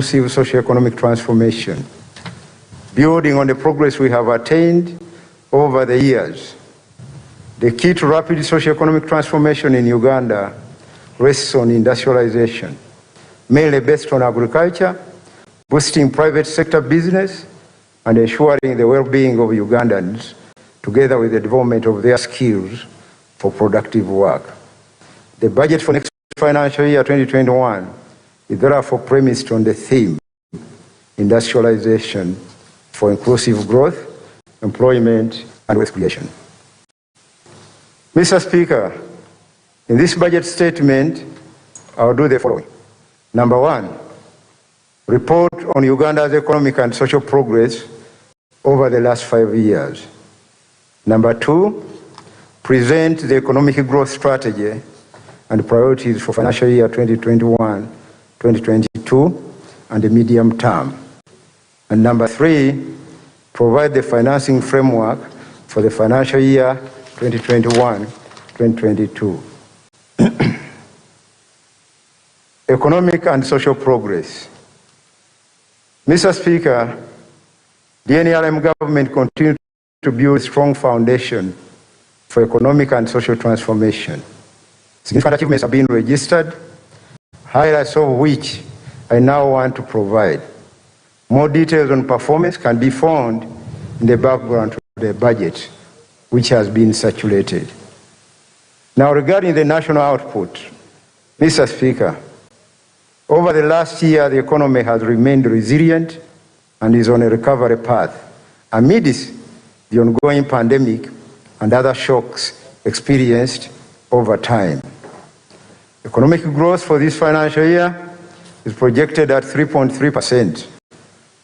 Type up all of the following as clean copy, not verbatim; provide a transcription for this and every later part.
inclusive socio-economic transformation. Building on the progress we have attained over the years, the key to rapid socio-economic transformation in Uganda rests on industrialization, mainly based on agriculture, boosting private sector business, and ensuring the well-being of Ugandans, together with the development of their skills for productive work. The budget for next financial year 2021 is therefore premised on the theme, industrialization for inclusive growth, employment, and wealth creation. Mr. Speaker, in this budget statement, I'll do the following. Number one, report on Uganda's economic and social progress over the last 5 years. Number two, present the economic growth strategy and priorities for financial year 2021-2022 and the medium term. And number three, provide the financing framework for the financial year 2021-2022. Economic and social progress. Mr. Speaker, the NRM government continues to build a strong foundation for economic and social transformation. Significant achievements have been registered, highlights of which I now want to provide. More details on performance can be found in the background to the budget, which has been circulated. Now, regarding the national output, Mr. Speaker, over the last year, the economy has remained resilient and is on a recovery path amidst the ongoing pandemic and other shocks experienced over time. Economic growth for this financial year is projected at 3.3%,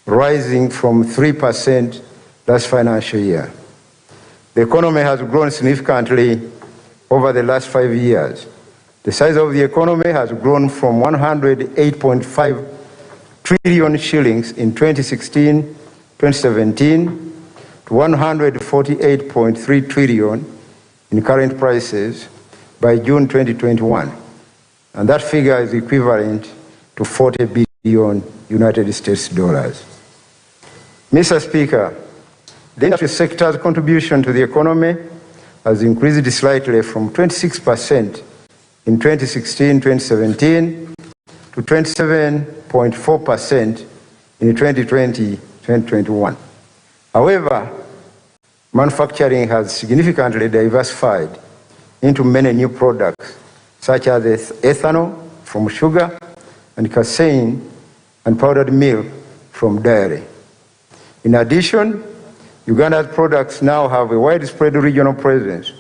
rising from 3% last financial year. The economy has grown significantly over the last 5 years. The size of the economy has grown from 108.5 trillion shillings in 2016-2017 to 148.3 trillion in current prices by June 2021. And that figure is equivalent to 40 billion United States dollars. Mr. Speaker, the industry sector's contribution to the economy has increased slightly from 26% in 2016-2017 to 27.4% in 2020-2021. However, manufacturing has significantly diversified into many new products, such as ethanol from sugar and casein and powdered milk from dairy. In addition, Uganda's products now have a widespread regional presence.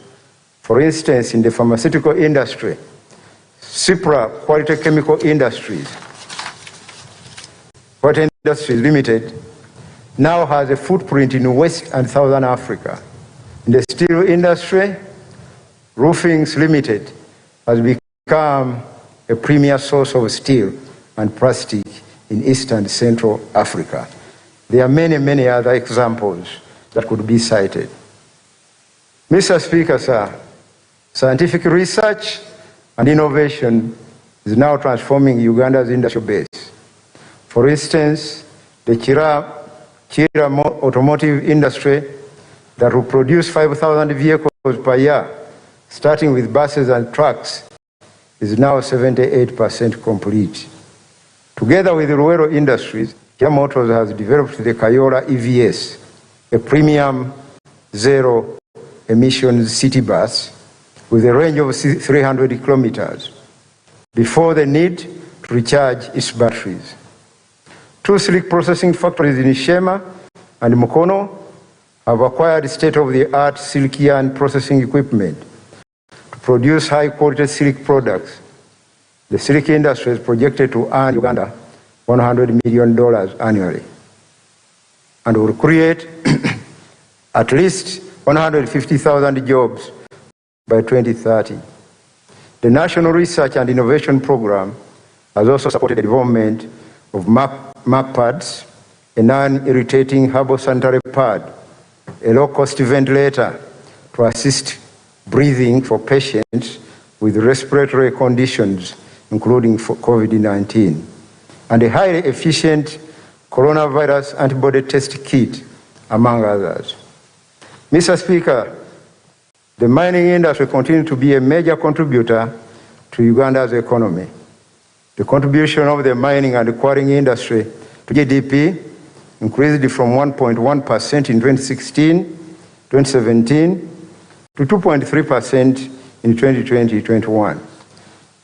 For instance, in the pharmaceutical industry, Cipra Quality Chemical Industries, Quality Industries Limited, now has a footprint in West and Southern Africa. In the steel industry, Roofings Limited has become a premier source of steel and plastic in East and Central Africa. There are many, many other examples that could be cited. Mr. Speaker, sir, scientific research and innovation is now transforming Uganda's industrial base. For instance, the Kira automotive industry that will produce 5,000 vehicles per year, starting with buses and trucks, is now 78% complete. Together with the Ruero Industries, Kira Motors has developed the Kayola EVS, a premium zero-emissions city bus with a range of 300 kilometers before the need to recharge its batteries. Two silk processing factories in Shema and Mukono have acquired state-of-the-art silk yarn processing equipment to produce high-quality silk products. The silk industry is projected to earn Uganda $100 million annually and will create at least 150,000 jobs by 2030. The National Research and Innovation Program has also supported the development of MAP pads, a non-irritating herbal sanitary pad, a low-cost ventilator to assist breathing for patients with respiratory conditions, including for COVID-19, and a highly efficient coronavirus antibody test kit, among others. Mr. Speaker, the mining industry continues to be a major contributor to Uganda's economy. The contribution of the mining and quarrying industry to GDP increased from 1.1% in 2017 to 2.3% in 2020-21.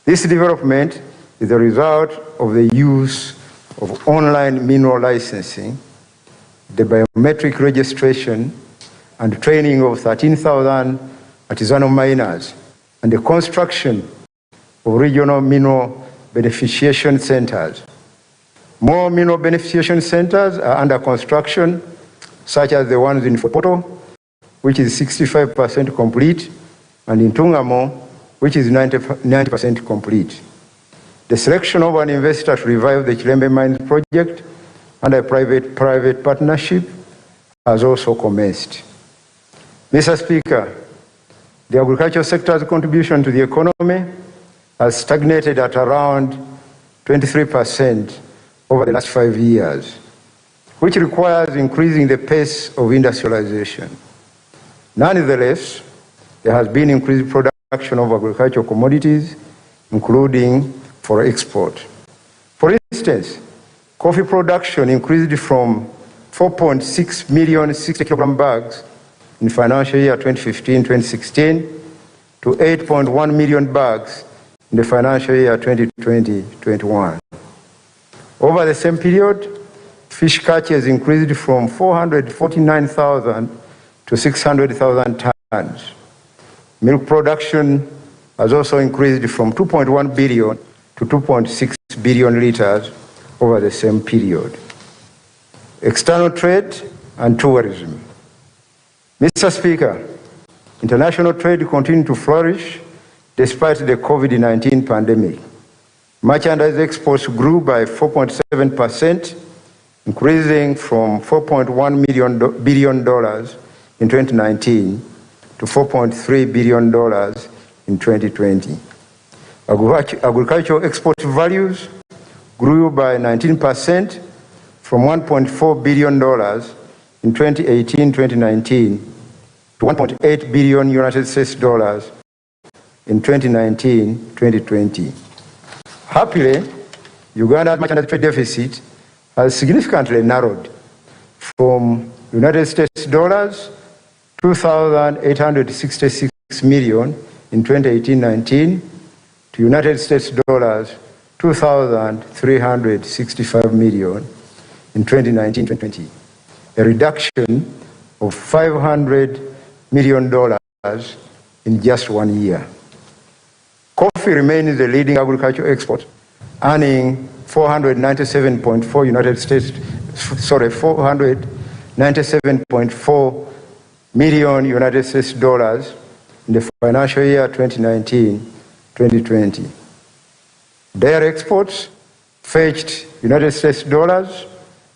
This development is the result of the use of online mineral licensing, the biometric registration and training of 13,000 artisanal miners, and the construction of regional mineral beneficiation centers. More mineral beneficiation centers are under construction, such as the ones in Fopoto, which is 65% complete, and in Tungamo, which is 90% complete. The selection of an investor to revive the Chilembe Mines project under a private partnership has also commenced. Mr. Speaker, the agricultural sector's contribution to the economy has stagnated at around 23% over the last 5 years, which requires increasing the pace of industrialization. Nonetheless, there has been increased production of agricultural commodities, including for export. For instance, coffee production increased from 4.6 million 60 kilogram bags in financial year 2015-2016 to 8.1 million bags in the financial year 2020-21. Over the same period, fish catches increased from 449,000 to 600,000 tons. Milk production has also increased from 2.1 billion to 2.6 billion liters over the same period. External trade and tourism. Mr. Speaker, international trade continued to flourish despite the COVID-19 pandemic. Merchandise exports grew by 4.7%, increasing from $4.1 billion in 2019 to $4.3 billion in 2020. Agricultural export values grew by 19% from $1.4 billion in 2018-2019 to $1.8 billion United States dollars in 2019-2020. Happily, Uganda's merchandise trade deficit has significantly narrowed from United States dollars 2,866 million in 2018-19 to United States dollars 2,365 million in 2019-2020, a reduction of $500 million in just 1 year. Coffee remains the leading agricultural export, earning 497.4 million United States dollars in the financial year 2019-2020. Dairy exports fetched United States dollars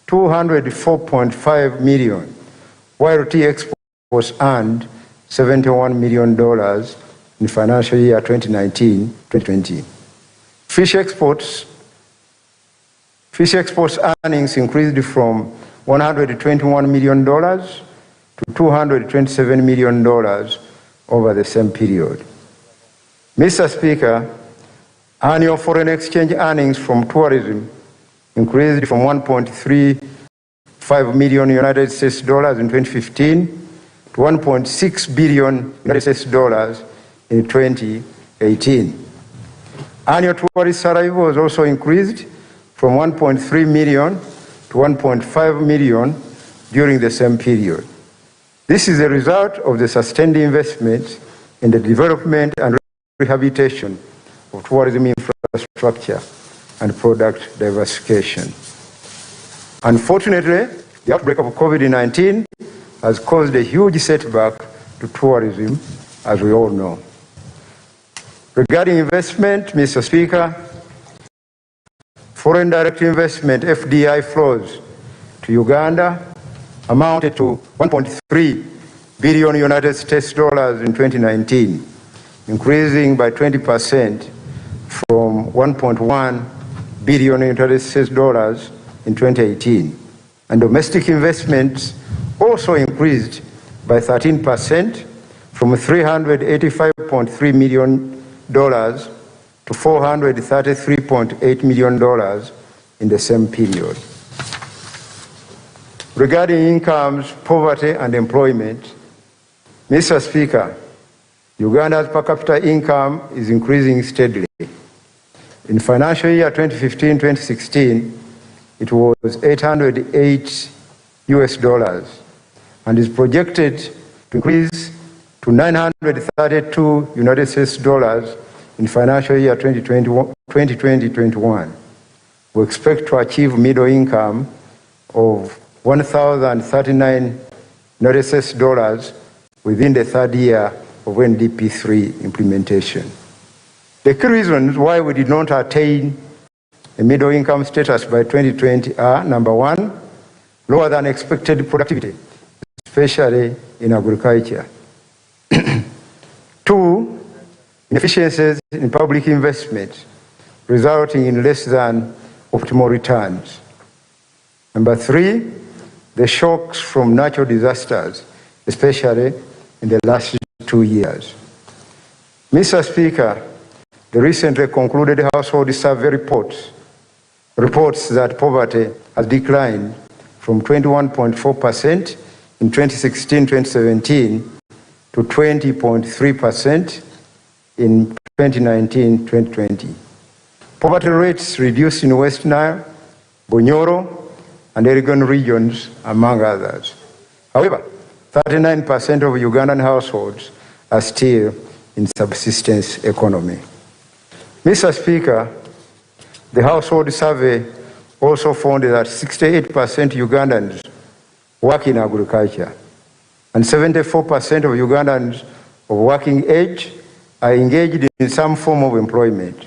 204.5 million, while tea exports earned $71 million in financial year 2019-2020. Fish exports earnings increased from $121 million to $227 million over the same period. Mr. Speaker, annual foreign exchange earnings from tourism increased from $1.35 million United States dollars in 2015 to $1.6 billion United States dollars in 2018. Annual tourist arrivals also increased from 1.3 million to 1.5 million during the same period. This is a result of the sustained investment in the development and rehabilitation of tourism infrastructure and product diversification. Unfortunately, the outbreak of COVID-19 has caused a huge setback to tourism, as we all know. Regarding investment, Mr. Speaker, foreign direct investment, FDI flows to Uganda amounted to 1.3 billion United States dollars in 2019, increasing by 20% from 1.1 billion United States dollars in 2018. And domestic investments also increased by 13% from $385.3 million to $433.8 million in the same period. Regarding incomes, poverty, and employment, Mr. Speaker, Uganda's per capita income is increasing steadily. In financial year 2015-2016, it was $808 and is projected to increase to $932 United States dollars in financial year 2020-21. We expect to achieve middle income of $1,039 United States dollars within the third year of NDP 3 implementation. The key reasons why we did not attain a middle income status by 2020 are: number one, lower than expected productivity, especially in agriculture. Two, inefficiencies in public investment, resulting in less than optimal returns. Number three, the shocks from natural disasters, especially in the last 2 years. Mr. Speaker, the recently concluded household survey reports that poverty has declined from 21.4% in 2016-2017 to 20.3% in 2019-2020. Poverty rates reduced in West Nile, Bunyoro, and Elgon regions, among others. However, 39% of Ugandan households are still in subsistence economy. Mr. Speaker, the household survey also found that 68% Ugandans work in agriculture, and 74% of Ugandans of working age are engaged in some form of employment.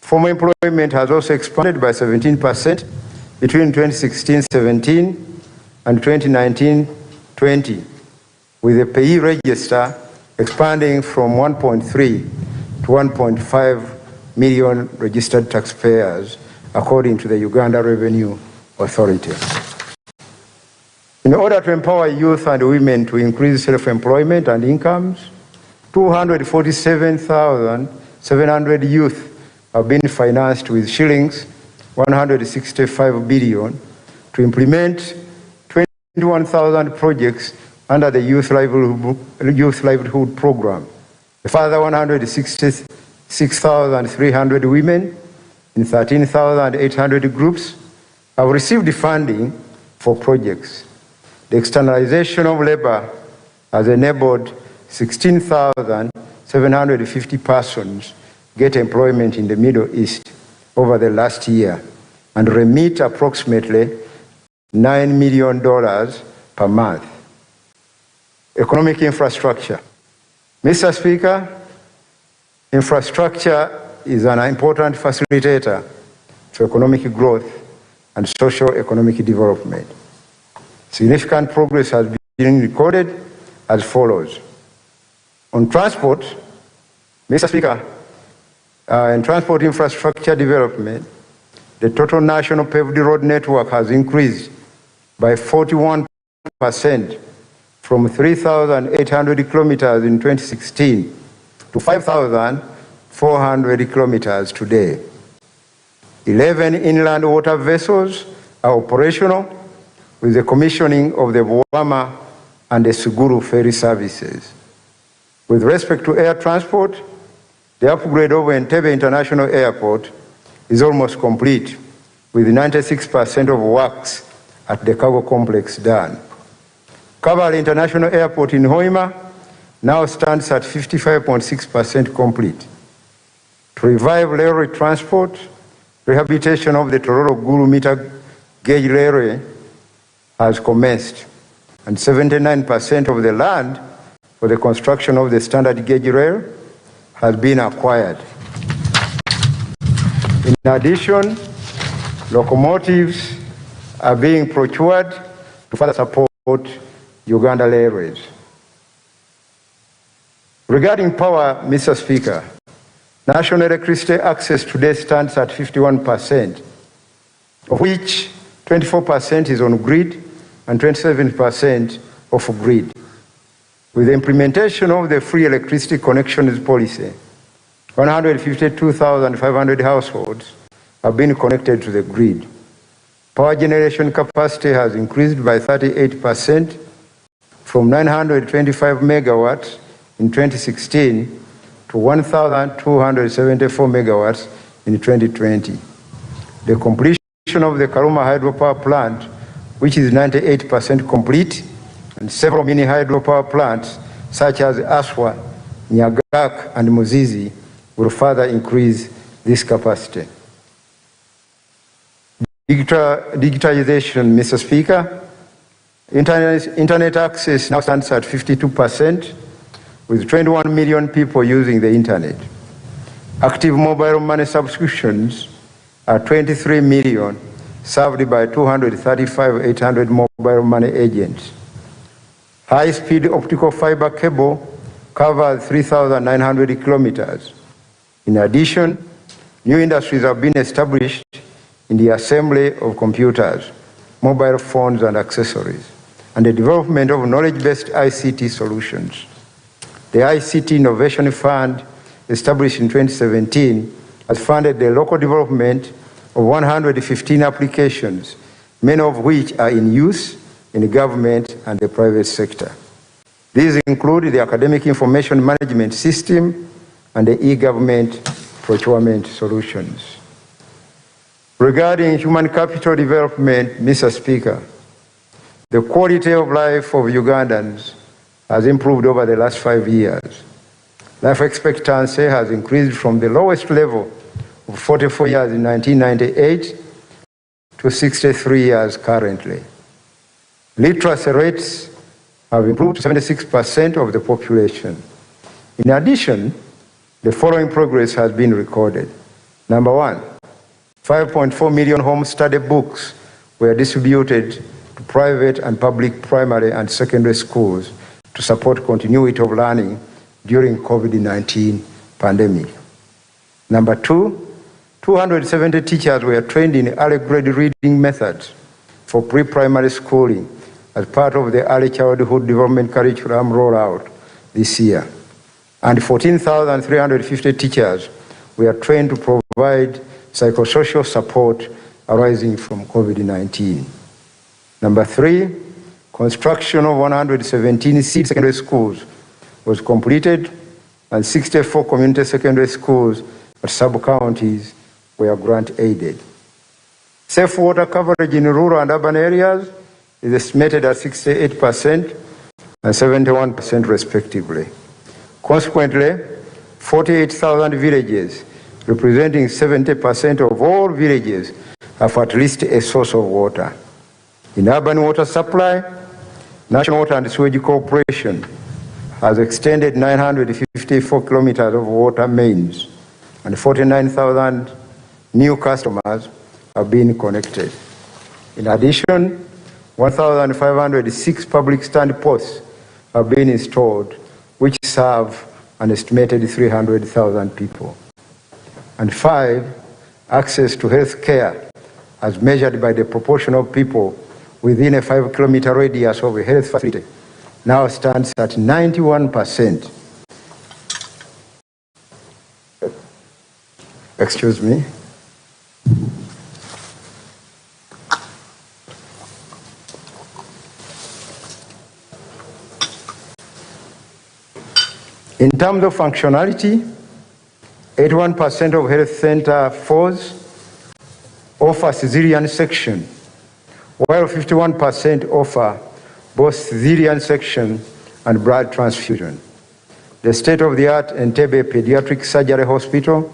Formal employment has also expanded by 17% between 2016-17 and 2019-20, with the payee register expanding from 1.3 to 1.5 million registered taxpayers, according to the Uganda Revenue Authority. In order to empower youth and women to increase self-employment and incomes, 247,700 youth have been financed with shillings 165 billion to implement 21,000 projects under the Youth Livelihood Program. A further 166,300 women in 13,800 groups have received funding for projects. The externalization of labor has enabled 16,750 persons get employment in the Middle East over the last year and remit approximately $9 million per month. Economic infrastructure. Mr. Speaker, infrastructure is an important facilitator for economic growth and socio-economic development. Significant progress has been recorded as follows. On transport, Mr. Speaker, in transport infrastructure development, the total national paved road network has increased by 41% from 3,800 kilometers in 2016 to 5,400 kilometers today. 11 inland water vessels are operational, with the commissioning of the Buwama and the Suguru ferry services. With respect to air transport, the upgrade of Entebbe International Airport is almost complete, with 96% of works at the cargo complex done. Kabale International Airport in Hoima now stands at 55.6% complete. To revive railway transport, rehabilitation of the Tororo-Gulu meter gauge railway has commenced, and 79% of the land for the construction of the standard gauge rail has been acquired. In addition, locomotives are being procured to further support Uganda Railways. Regarding power, Mr. Speaker, National electricity access today stands at 51%, of which 24% is on grid and 27% off-grid. With the implementation of the free electricity connections policy, 152,500 households have been connected to the grid. Power generation capacity has increased by 38% from 925 megawatts in 2016 to 1,274 megawatts in 2020. The completion of the Karuma hydropower plant, which is 98% complete, and several mini hydropower plants such as Aswa, Nyagak, and Muzizi will further increase this capacity. Digitalization, Mr. Speaker. Internet access now stands at 52%, with 21 million people using the internet. Active mobile money subscriptions are 23 million, served by 235,800 mobile money agents. High-speed optical fiber cable covers 3,900 kilometers. In addition, new industries have been established in the assembly of computers, mobile phones, and accessories, and the development of knowledge-based ICT solutions. The ICT Innovation Fund, established in 2017, has funded the local development of 115 applications, many of which are in use in the government and the private sector. These include the Academic Information Management System and the e-government procurement solutions. Regarding human capital development, Mr. Speaker, the quality of life of Ugandans has improved over the last 5 years. Life expectancy has increased from the lowest level of 44 years in 1998 to 63 years currently. Literacy rates have improved to 76% of the population. In addition, the following progress has been recorded. Number one, 5.4 million home study books were distributed to private and public primary and secondary schools to support continuity of learning during COVID-19 pandemic. Number two, 270 teachers were trained in early grade reading methods for pre-primary schooling as part of the early childhood development curriculum rollout this year. And 14,350 teachers were trained to provide psychosocial support arising from COVID-19. Number three, construction of 117 seed secondary schools was completed, and 64 community secondary schools at sub-counties were grant-aided. Safe water coverage in rural and urban areas is estimated at 68% and 71% respectively. Consequently, 48,000 villages, representing 70% of all villages, have at least a source of water. In urban water supply, National Water and Sewage Corporation has extended 954 kilometers of water mains, and 49,000 new customers have been connected. In addition, 1,506 public stand posts have been installed, which serve an estimated 300,000 people. And five, access to health care, as measured by the proportion of people within a 5-kilometer radius of a health facility, now stands at 91%. Excuse me. In terms of functionality, 81% of health center FOS offer cesarean section, while 51% offer both cesarean section and blood transfusion. The state-of-the-art Entebbe Pediatric Surgery Hospital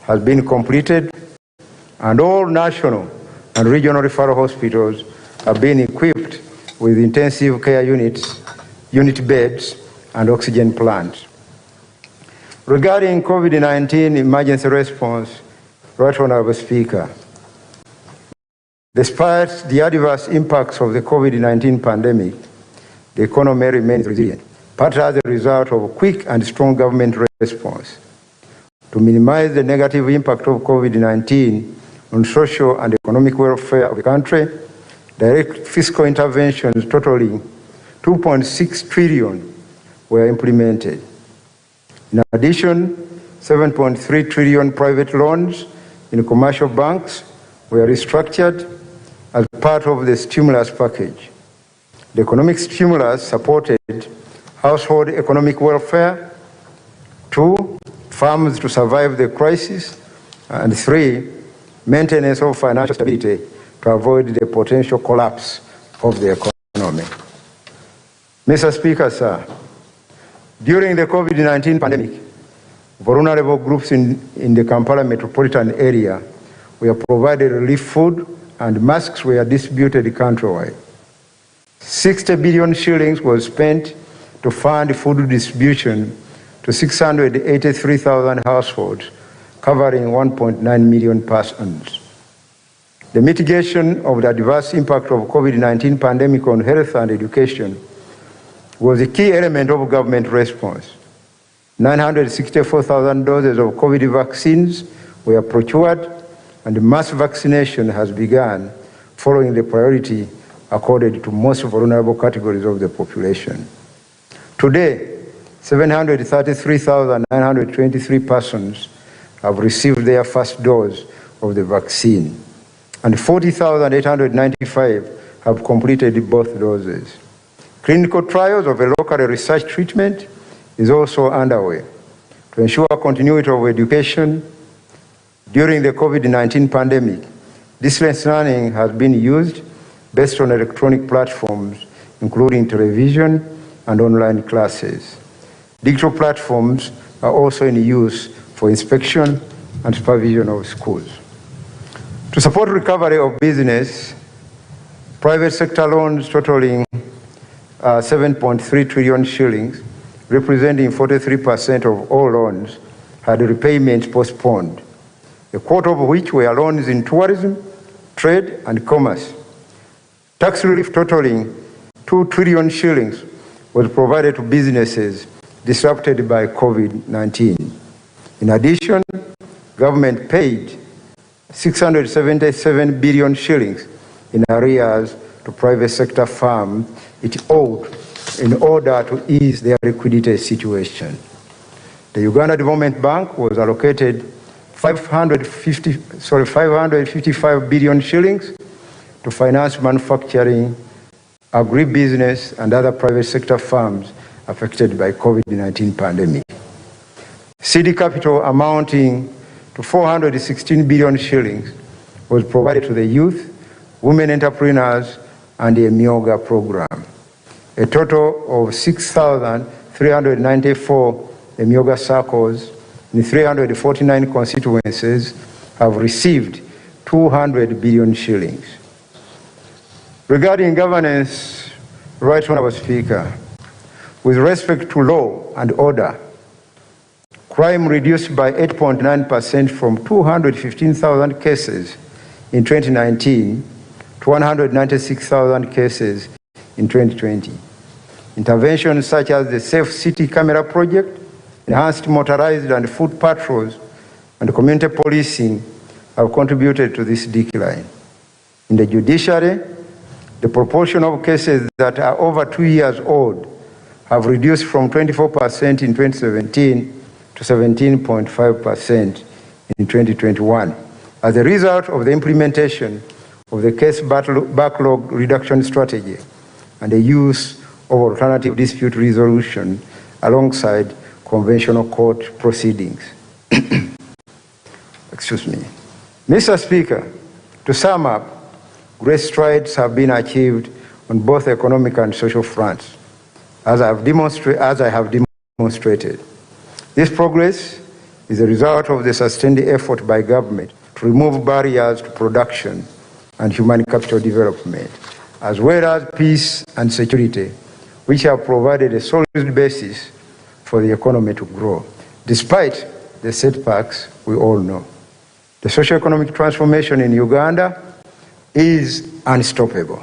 has been completed, and all national and regional referral hospitals have been equipped with intensive care unit beds, and oxygen plants. Regarding COVID-19 emergency response, Right Honorable Speaker, despite the adverse impacts of the COVID-19 pandemic, the economy remains resilient, partly as a result of a quick and strong government response. To minimize the negative impact of COVID-19 on social and economic welfare of the country, direct fiscal interventions totaling 2.6 trillion were implemented. In addition, 7.3 trillion private loans in commercial banks were restructured as part of the stimulus package. The economic stimulus supported household economic welfare, 2, farms to survive the crisis, and 3, maintenance of financial stability to avoid the potential collapse of the economy. Mr. Speaker, sir, during the COVID-19 pandemic, vulnerable groups in the Kampala metropolitan area were provided relief food and masks were distributed countrywide. 60 billion shillings was spent to fund food distribution to 683,000 households, covering 1.9 million persons. The mitigation of the adverse impact of COVID-19 pandemic on health and education was a key element of government response. 964,000 doses of COVID vaccines were procured, and mass vaccination has begun following the priority accorded to most vulnerable categories of the population. Today, 733,923 persons have received their first dose of the vaccine, and 40,895 have completed both doses. Clinical trials of a local research treatment is also underway to ensure continuity of education. During the COVID-19 pandemic, distance learning has been used based on electronic platforms, including television and online classes. Digital platforms are also in use for inspection and supervision of schools. To support recovery of business, private sector loans totaling 7.3 trillion shillings, representing 43% of all loans, had repayments postponed, a quarter of which were loans in tourism, trade, and commerce. Tax relief totaling 2 trillion shillings was provided to businesses disrupted by COVID-19. In addition, government paid 677 billion shillings in arrears to private sector firms it owed in order to ease their liquidity situation. The Uganda Development Bank was allocated 555 billion shillings to finance manufacturing, agribusiness, and other private sector firms affected by COVID-19 pandemic. CD capital amounting to 416 billion shillings was provided to the youth, women entrepreneurs, and the Myoga program. A total of 6,394 Myoga circles in 349 constituencies have received 200 billion shillings. Regarding governance, Right Honourable Speaker, with respect to law and order, crime reduced by 8.9% from 215,000 cases in 2019 to 196,000 cases in 2020. Interventions such as the Safe City Camera Project, enhanced motorized and foot patrols, and community policing have contributed to this decline. In the judiciary, the proportion of cases that are over 2 years old have reduced from 24% in 2017 to 17.5% in 2021 as a result of the implementation of the case backlog reduction strategy and the use of alternative dispute resolution alongside conventional court proceedings. Excuse me. Mr. Speaker, to sum up, great strides have been achieved on both economic and social fronts, as I have demonstrated. This progress is a result of the sustained effort by government to remove barriers to production and human capital development, as well as peace and security, which have provided a solid basis for the economy to grow, despite the setbacks we all know. The socio-economic transformation in Uganda is unstoppable.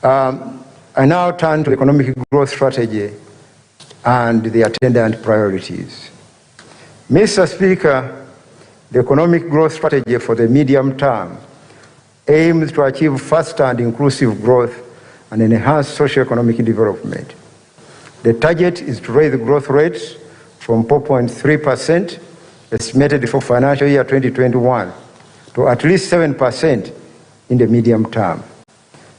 I now turn to the economic growth strategy and the attendant priorities. Mr. Speaker, the economic growth strategy for the medium term aims to achieve faster and inclusive growth and enhance socio-economic development. The target is to raise the growth rates from 4.3% estimated for financial year 2021 to at least 7% in the medium term.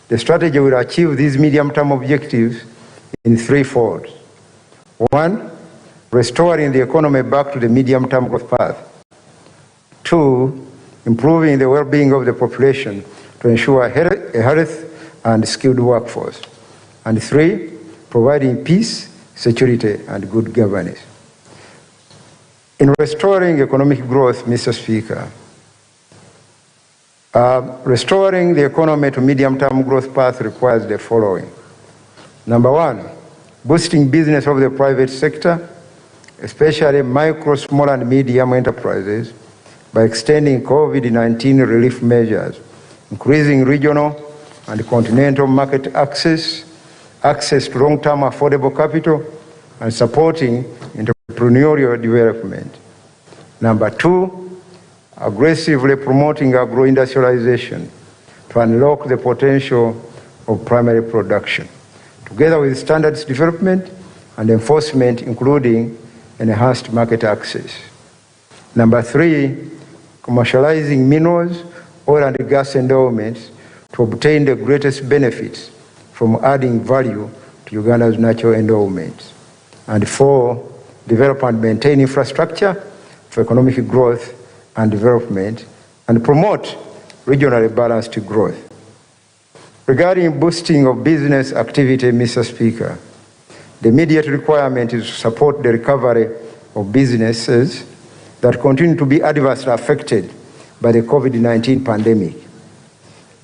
The strategy will achieve these medium-term objectives in threefold. 1, restoring the economy back to the medium-term growth path. 2, improving the well-being of the population to ensure a healthy and skilled workforce. And 3, providing peace, security, and good governance. In restoring economic growth, Mr. Speaker, restoring the economy to medium-term growth path requires the following. Number 1, boosting business of the private sector, especially micro, small, and medium enterprises, by extending COVID-19 relief measures, increasing regional and continental market access, access to long-term affordable capital, and supporting entrepreneurial development. Number 2, aggressively promoting agro-industrialization to unlock the potential of primary production, together with standards development and enforcement, including enhanced market access. Number 3, commercializing minerals, oil and gas endowments to obtain the greatest benefits from adding value to Uganda's natural endowments. And 4, develop and maintain infrastructure for economic growth and development, and promote regionally balanced growth. Regarding boosting of business activity, Mr. Speaker, the immediate requirement is to support the recovery of businesses that continue to be adversely affected by the COVID-19 pandemic.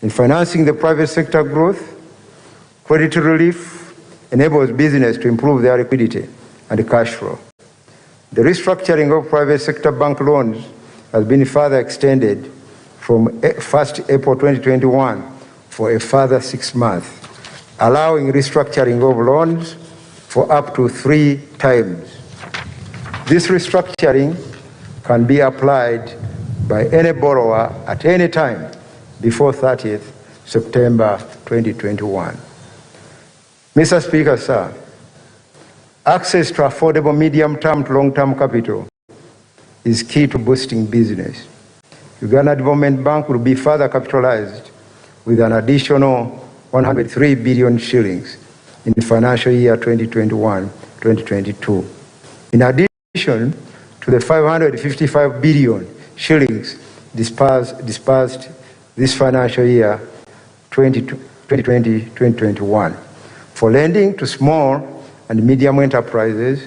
In financing the private sector growth, credit relief enables business to improve their liquidity and cash flow. The restructuring of private sector bank loans has been further extended from 1st April 2021 for a further 6 months, allowing restructuring of loans for up to 3 times. This restructuring can be applied by any borrower at any time before 30th September 2021. Mr. Speaker, sir, access to affordable medium-term to long-term capital is key to boosting business. Uganda Development Bank will be further capitalized with an additional 103 billion shillings in the financial year 2021-2022. In addition to the 555 billion shillings disbursed this financial year 2020-2021 for lending to small and medium enterprises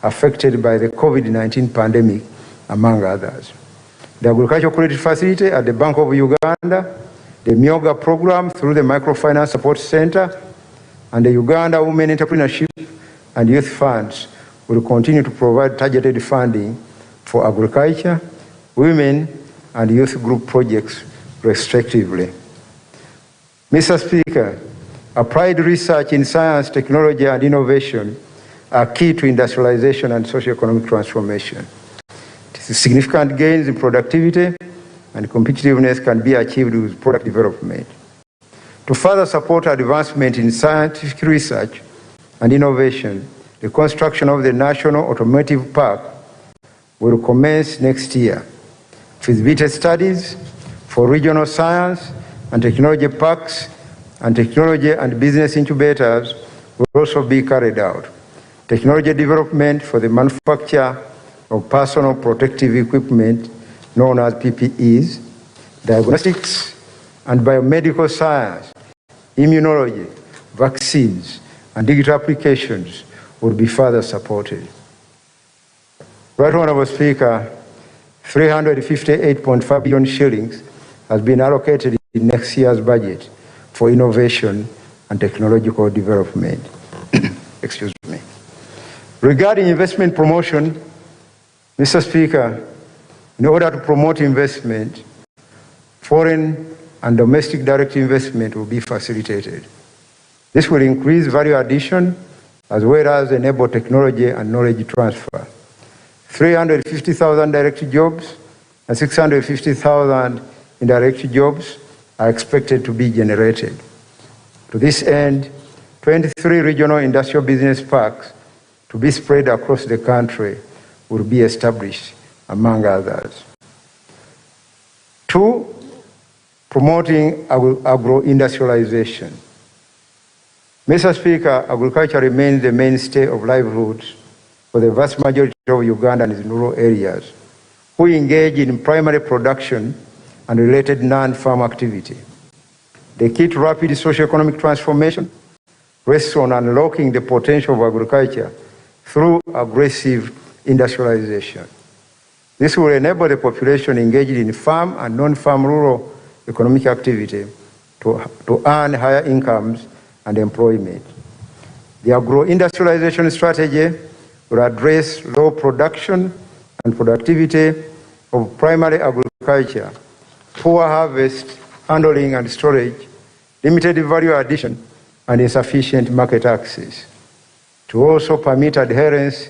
affected by the COVID-19 pandemic, among others. The Agricultural Credit Facility at the Bank of Uganda, the Myoga program through the Microfinance Support Center, and the Uganda Women Entrepreneurship and Youth Funds will continue to provide targeted funding for agriculture, women, and youth group projects, respectively. Mr. Speaker, applied research in science, technology, and innovation are key to industrialization and socio-economic transformation. Significant gains in productivity and competitiveness can be achieved with product development. To further support advancement in scientific research and innovation, the construction of the National Automotive Park will commence next year. Feasibility studies for regional science and technology parks and technology and business incubators will also be carried out. Technology development for the manufacture of personal protective equipment known as PPEs, diagnostics and biomedical science, immunology, vaccines, and digital applications will be further supported. Right Honourable Speaker, 358.5 billion shillings has been allocated in next year's budget for innovation and technological development. Excuse me. Regarding investment promotion, Mr. Speaker, in order to promote investment, foreign and domestic direct investment will be facilitated. This will increase value addition as well as enable technology and knowledge transfer. 350,000 direct jobs and 650,000 indirect jobs are expected to be generated. To this end, 23 regional industrial business parks to be spread across the country will be established, among others. 2, promoting agro-industrialization. Mr. Speaker, agriculture remains the mainstay of livelihoods for the vast majority of Ugandans in rural areas who engage in primary production and related non-farm activity. The key to rapid socio-economic transformation rests on unlocking the potential of agriculture through aggressive industrialization. This will enable the population engaged in farm and non-farm rural economic activity to earn higher incomes and employment. The agro-industrialization strategy will address low production and productivity of primary agriculture, poor harvest, handling and storage, limited value addition, and insufficient market access, to also permit adherence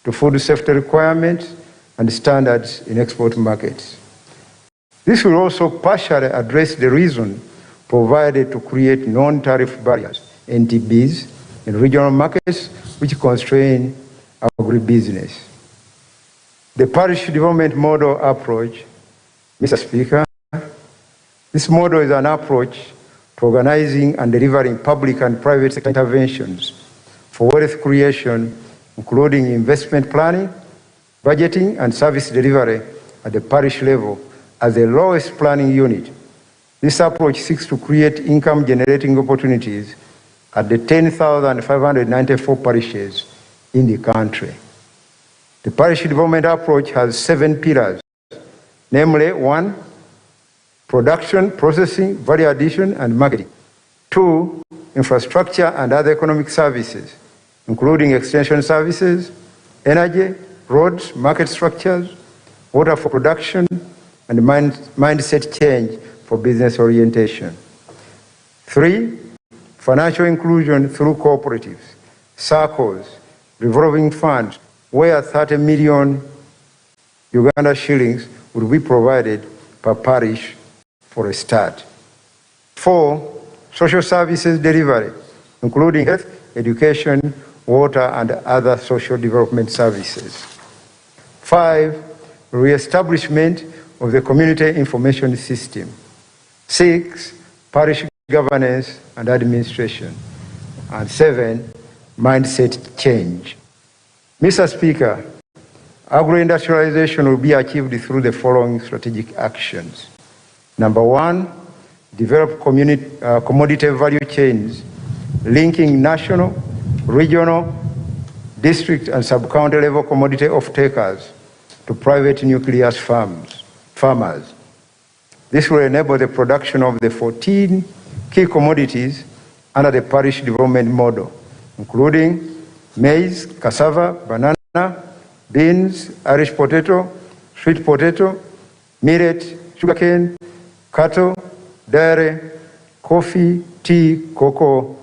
to food safety requirements and standards in export markets. This will also partially address the reason provided to create non-tariff barriers, NTBs, in regional markets which constrain agribusiness. The parish development model approach, Mr. Speaker, this model is an approach to organizing and delivering public and private sector interventions for wealth creation, including investment planning, budgeting, and service delivery at the parish level as the lowest planning unit. This approach seeks to create income-generating opportunities at the 10,594 parishes in the country. The parish development approach has 7 pillars, namely 1, production, processing, value addition, and marketing. 2, infrastructure and other economic services, including extension services, energy, roads, market structures, water for production, and mindset change for business orientation. 3, financial inclusion through cooperatives, circles, revolving funds, where 30 million Uganda shillings will be provided per parish for a start. 4, social services delivery, including health, education, water, and other social development services. 5, re-establishment of the community information system. 6, parish governance and administration. And 7, mindset change. Mr. Speaker, agro-industrialization will be achieved through the following strategic actions. Number 1, develop commodity value chains linking national, regional, district, and sub-county level commodity off-takers to private nucleus farmers. This will enable the production of the 14 key commodities under the parish development model, including maize, cassava, banana, beans, Irish potato, sweet potato, millet, sugarcane, cattle, dairy, coffee, tea, cocoa,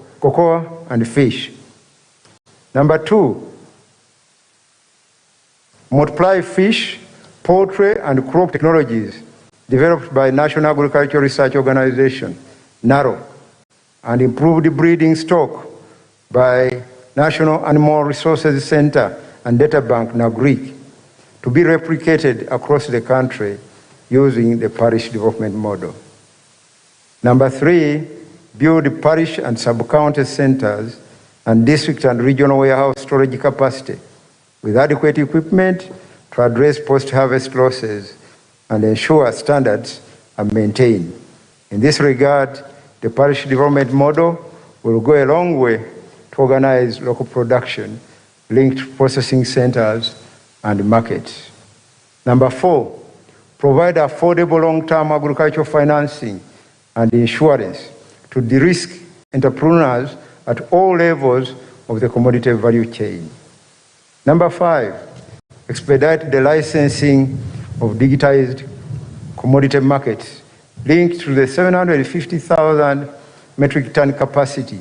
and fish. Number 2, multiply fish, poultry, and crop technologies developed by National Agricultural Research Organization, NARO, and improved breeding stock by National Animal Resources Center and Data Bank, NAGRIC, to be replicated across the country using the parish development model. Number 3, build parish and sub-county centers and district and regional warehouse storage capacity with adequate equipment to address post-harvest losses and ensure standards are maintained. In this regard, the parish development model will go a long way to organize local production linked to processing centers and markets. Number 4, provide affordable long-term agricultural financing and insurance to de-risk entrepreneurs at all levels of the commodity value chain. Number 5, expedite the licensing of digitized commodity markets linked to the 750,000 metric ton capacity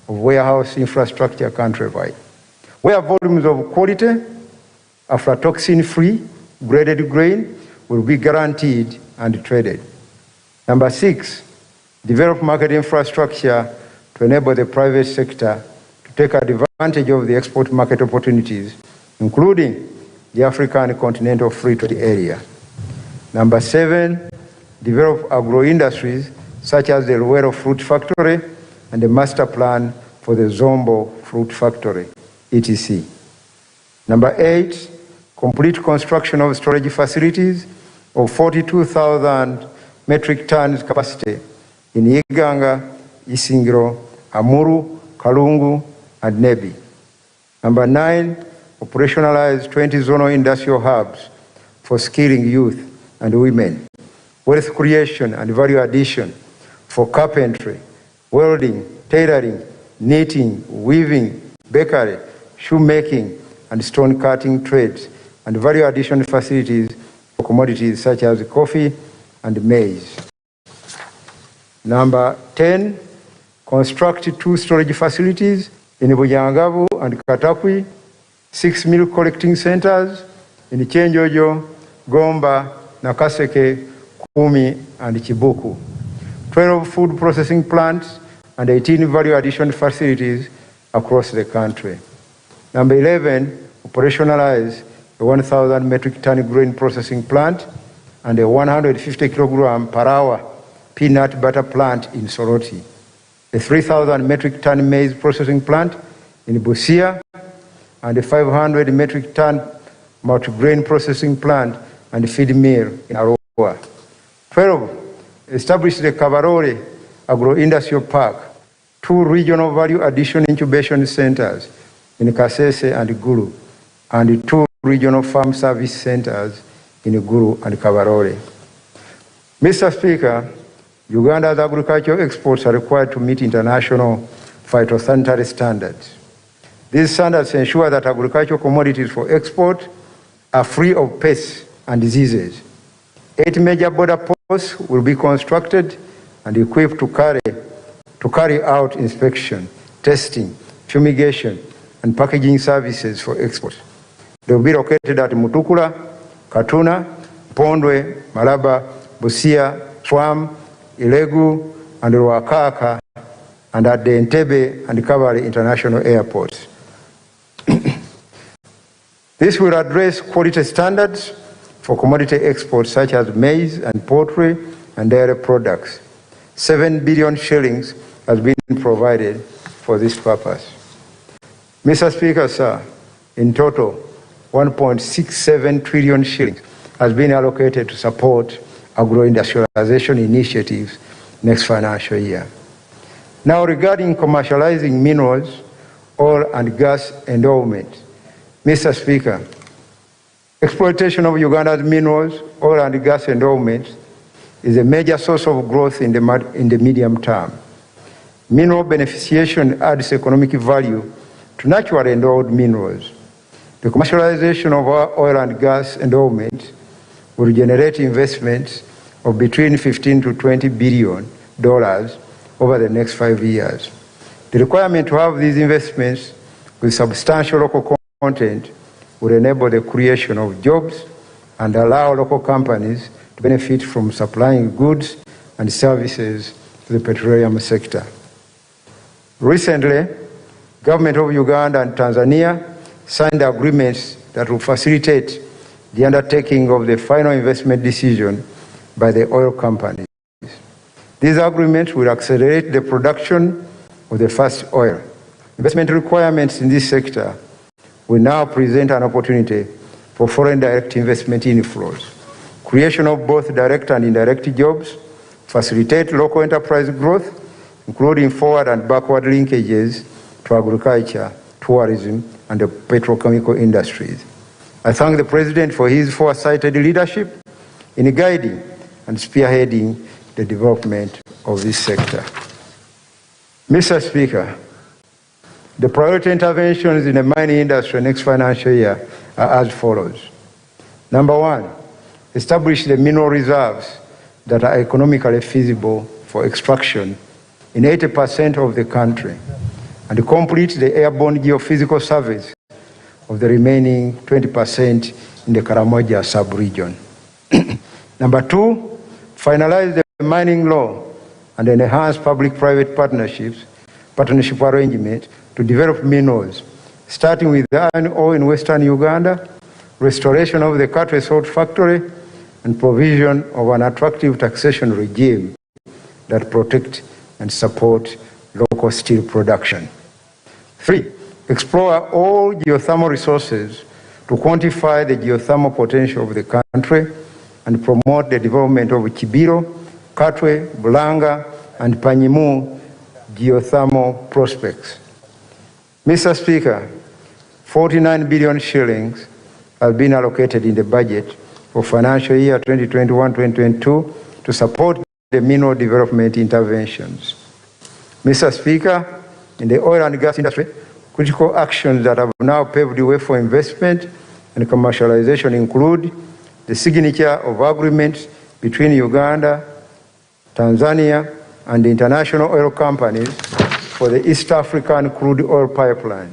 of warehouse infrastructure countrywide, where volumes of quality, aflatoxin-free graded grain will be guaranteed and traded. Number 6, develop market infrastructure to enable the private sector to take advantage of the export market opportunities, including the African Continental Free Trade Area. Number 7, develop agro-industries such as the Luwero Fruit Factory and the master plan for the Zombo Fruit Factory, etc. Number 8, complete construction of storage facilities of 42,000 metric tons capacity in Iganga, Isingiro, Amuru, Kalungu, and Nebi. Number 9, operationalize 20 zonal industrial hubs for skilling youth and women, wealth creation and value addition for carpentry, welding, tailoring, knitting, weaving, bakery, shoemaking, and stone cutting trades, and value addition facilities for commodities such as coffee and maize. Number 10, construct 2 storage facilities in Bujangavu and Katakwi, 6 milk collecting centers in Chenjojo, Gomba, Nakaseke, Kumi, and Chibuku, 12 food processing plants, and 18 value addition facilities across the country. Number 11, operationalize a 1,000 metric ton grain processing plant and a 150 kilogram per hour peanut butter plant in Soroti, a 3,000 metric ton maize processing plant in Busia, and a 500 metric ton multi-grain processing plant and feed mill in Arua. 12, establish the Kabarore Agro-Industrial Park, 2 regional value addition incubation centers in Kasese and Gulu, and 2 regional farm service centers in Gulu and Kabarore. Mr. Speaker, Uganda's agricultural exports are required to meet international phytosanitary standards. These standards ensure that agricultural commodities for export are free of pests and diseases. 8 major border posts will be constructed and equipped to carry out inspection, testing, fumigation, and packaging services for export. They will be located at Mutukula, Katuna, Pondwe, Malaba, Busia, Swam, Ilegu, and Ruakaka, and at the Entebbe and Kabale international airports. This will address quality standards for commodity exports such as maize and poultry and dairy products. 7 billion shillings has been provided for this purpose. Mr. Speaker, sir, in total, 1.67 trillion shillings has been allocated to support agro-industrialization initiatives next financial year. Now, regarding commercializing minerals, oil and gas endowment, Mr. Speaker, exploitation of Uganda's minerals, oil and gas endowments is a major source of growth in the medium term. Mineral beneficiation adds economic value to naturally endowed minerals. The commercialization of our oil and gas endowments will generate investments of between $15 to $20 billion over the next 5 years. The requirement to have these investments with substantial local content will enable the creation of jobs and allow local companies to benefit from supplying goods and services to the petroleum sector. Recently, Government of Uganda and Tanzania signed agreements that will facilitate the undertaking of the final investment decision by the oil companies. These agreements will accelerate the production of the first oil. Investment requirements in this sector will now present an opportunity for foreign direct investment inflows, creation of both direct and indirect jobs, facilitate local enterprise growth, including forward and backward linkages to agriculture, tourism, and the petrochemical industries. I thank the President for his foresighted leadership in guiding and spearheading the development of this sector. Mr. Speaker, the priority interventions in the mining industry next financial year are as follows. Number 1, establish the mineral reserves that are economically feasible for extraction in 80% of the country, and complete the airborne geophysical surveys of the remaining 20% in the Karamoja sub-region. Number 2, finalize the mining law and enhance public-private partnership arrangements to develop minerals, starting with the iron ore in Western Uganda, restoration of the Katwe salt factory, and provision of an attractive taxation regime that protect and support local steel production. 3, explore all geothermal resources to quantify the geothermal potential of the country and promote the development of Kibiro, Katwe, Bulanga, and Panyimu geothermal prospects. Mr. Speaker, 49 billion shillings have been allocated in the budget for financial year 2021-2022 to support the mineral development interventions. Mr. Speaker, in the oil and gas industry, critical actions that have now paved the way for investment and commercialization include the signature of agreements between Uganda, Tanzania, and the international oil companies for the East African crude oil pipeline.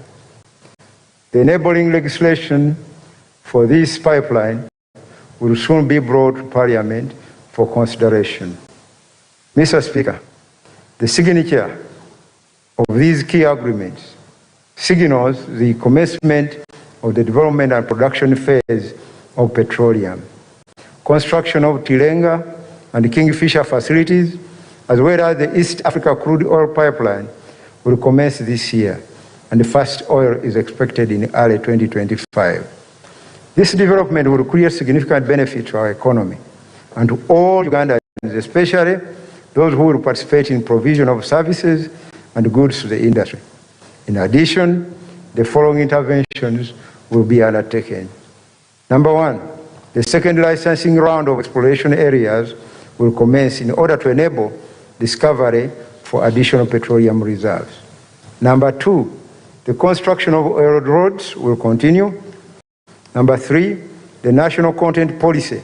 The enabling legislation for this pipeline will soon be brought to Parliament for consideration. Mr. Speaker, the signature of these key agreements signals the commencement of the development and production phase of petroleum. Construction of Tilenga and Kingfisher facilities, as well as the East Africa crude oil pipeline, will commence this year, and the first oil is expected in early 2025. This development will create significant benefit to our economy and to all Ugandans, especially those who will participate in provision of services and goods to the industry. In addition, the following interventions will be undertaken. Number 1, the second licensing round of exploration areas will commence in order to enable discovery for additional petroleum reserves. Number 2, the construction of oil roads will continue. Number 3, the national content policy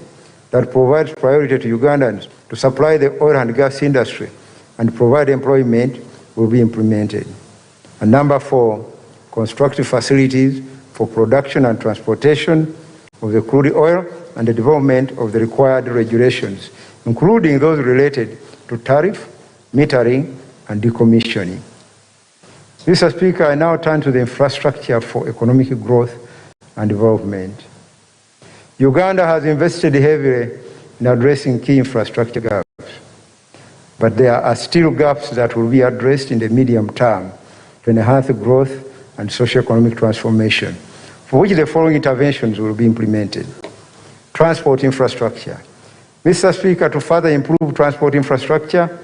that provides priority to Ugandans to supply the oil and gas industry and provide employment will be implemented. And number 4, constructive facilities for production and transportation of the crude oil and the development of the required regulations, including those related to tariff, metering, and decommissioning. Mr. Speaker, I now turn to the infrastructure for economic growth and development. Uganda has invested heavily in addressing key infrastructure gaps, but there are still gaps that will be addressed in the medium term to enhance growth and socio-economic transformation, for which the following interventions will be implemented. Transport infrastructure. Mr. Speaker, to further improve transport infrastructure,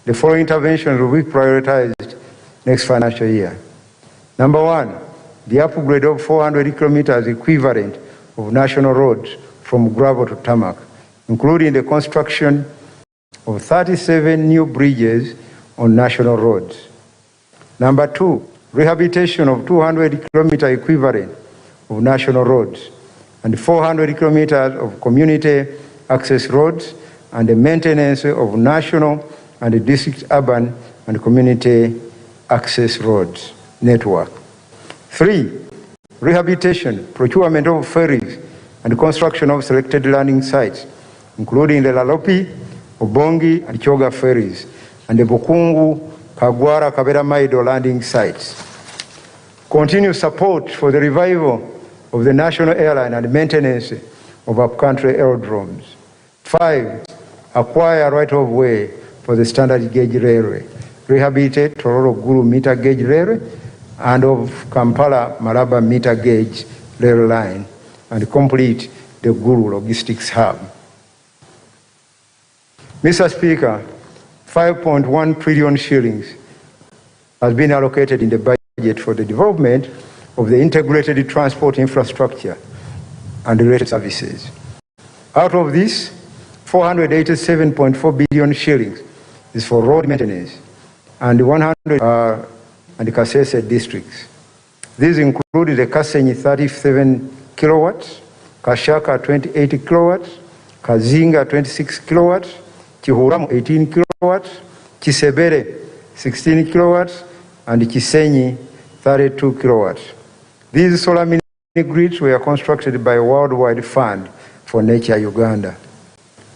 the following interventions will be prioritized next financial year. Number 1, the upgrade of 400 kilometers equivalent of national roads from gravel to tarmac, including the construction of 37 new bridges on national roads. Number 2, rehabilitation of 200 kilometer equivalent of national roads and 400 kilometers of community access roads and the maintenance of national and district urban and community access roads network. 3, rehabilitation, procurement of ferries and construction of selected landing sites, including the Lalopi, Obongi and Choga ferries and the Bukungu, Kagwara, Kabera Maido landing sites. Continue support for the revival of the national airline and maintenance of upcountry aerodromes. 5, acquire right of way for the standard gauge railway, rehabilitate Tororo Gulu meter gauge railway and of Kampala Malaba meter gauge rail line and complete the Gulu logistics hub. Mr. Speaker, 5.1 trillion shillings has been allocated in the budget for the development of the integrated transport infrastructure and related services. Out of this, 487.4 billion shillings is for road maintenance and 100 are and Kasese districts. These include the Kasenyi 37 kilowatts, Kashaka 28 kilowatts, Kazinga 26 kilowatts, Chihuramu 18 kilowatts, Chisebere 16 kilowatts, and Chisenyi 32 kilowatts. These solar mini mini-grids were constructed by a worldwide fund for nature Uganda.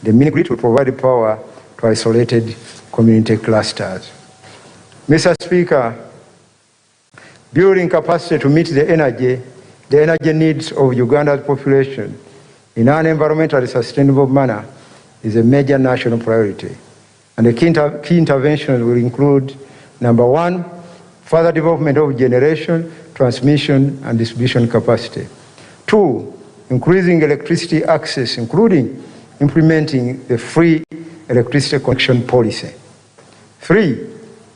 The mini-grid will provide power to isolated community clusters. Mr. Speaker, building capacity to meet the energy needs of Uganda's population in an environmentally sustainable manner is a major national priority. And the key interventions will include, number one, further development of generation, transmission, and distribution capacity. Two, increasing electricity access, including implementing the free electricity connection policy. Three,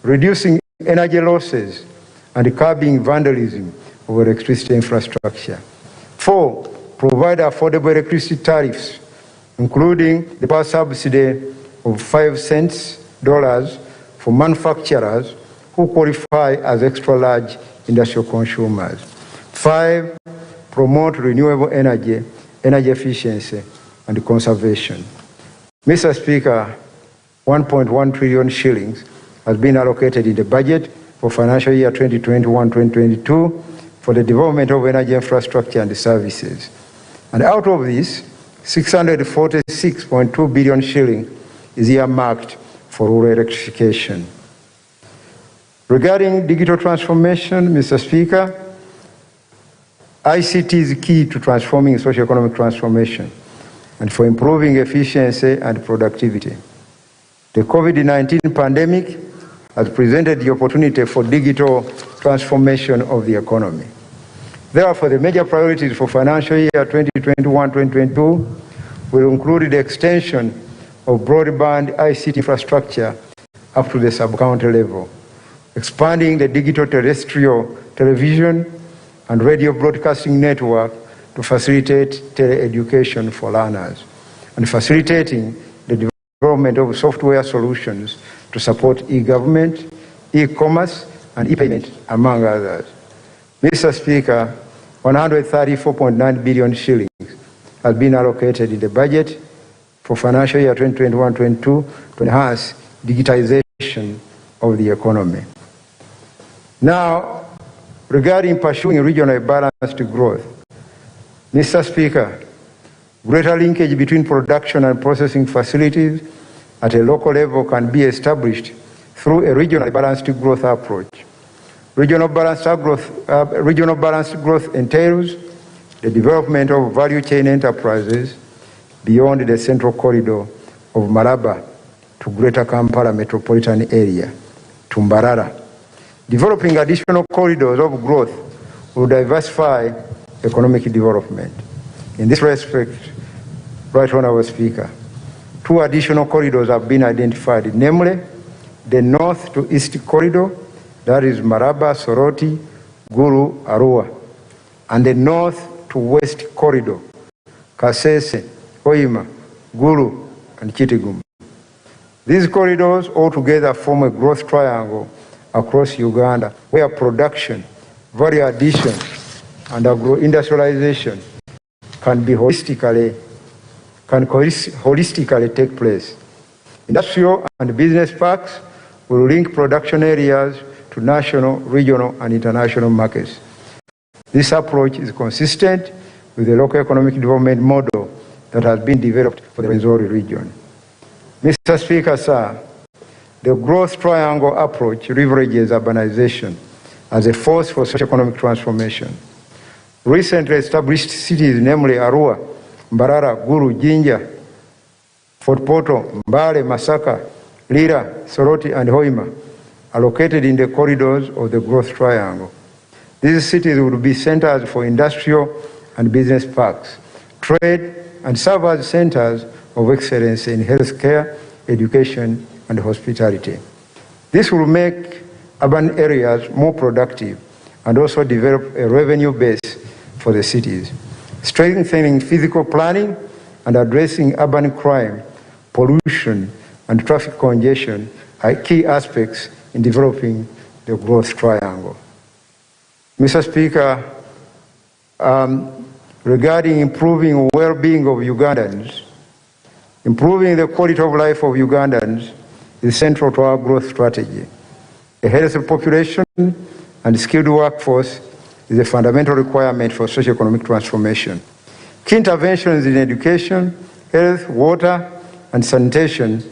reducing energy losses and curbing vandalism of electricity infrastructure. Four, provide affordable electricity tariffs, including the power subsidy of 5 cents for manufacturers who qualify as extra large industrial consumers. Five, promote renewable energy, energy efficiency, and conservation. Mr. Speaker, 1.1 trillion shillings has been allocated in the budget for financial year 2021-2022 for the development of energy infrastructure and services. And out of this, 646.2 billion shillings is earmarked for rural electrification. Regarding digital transformation, Mr. Speaker, ICT is key to transforming socio-economic transformation and for improving efficiency and productivity. The COVID-19 pandemic has presented the opportunity for digital transformation of the economy. Therefore, the major priorities for financial year 2021-2022 will include the extension of broadband ICT infrastructure up to the sub-county level, expanding the digital terrestrial television and radio broadcasting network to facilitate tele-education for learners, and facilitating the development of software solutions to support e-government, e-commerce, and e-payment, among others. Mr. Speaker, 134.9 billion shillings has been allocated in the budget for financial year 2021-22 to enhance digitization of the economy. Now, regarding pursuing regional balanced growth, Mr. Speaker, greater linkage between production and processing facilities at a local level can be established through a regional balanced growth approach. Regional balanced growth entails the development of value chain enterprises beyond the central corridor of Malaba to Greater Kampala metropolitan area, to Mbarara. Developing additional corridors of growth will diversify economic development. In this respect, Right Honourable Speaker, 2 additional corridors have been identified, namely the north to east corridor, that is Maraba, Soroti, Gulu, Arua, and the north to west corridor, Kasese, Hoima, Gulu, and Kitgum. These corridors altogether form a growth triangle across Uganda, where production, value addition, and agro-industrialization can holistically take place. Industrial and business parks will link production areas to national, regional, and international markets. This approach is consistent with the local economic development model that has been developed for the Rwenzori region. Mr. Speaker, sir, the growth triangle approach leverages urbanization as a force for socio-economic transformation. Recently established cities, namely Arua, Mbarara, Gulu, Jinja, Fort Portal, Mbale, Masaka, Lira, Soroti, and Hoima, are located in the corridors of the growth triangle. These cities will be centers for industrial and business parks, trade, and serve as centers of excellence in healthcare, education, and hospitality. This will make urban areas more productive and also develop a revenue base for the cities. Strengthening physical planning and addressing urban crime, pollution, and traffic congestion are key aspects in developing the growth triangle. Mr. Speaker, regarding improving well-being of Ugandans, improving the quality of life of Ugandans is central to our growth strategy. A healthy population and skilled workforce is a fundamental requirement for socio-economic transformation. Key interventions in education, health, water, and sanitation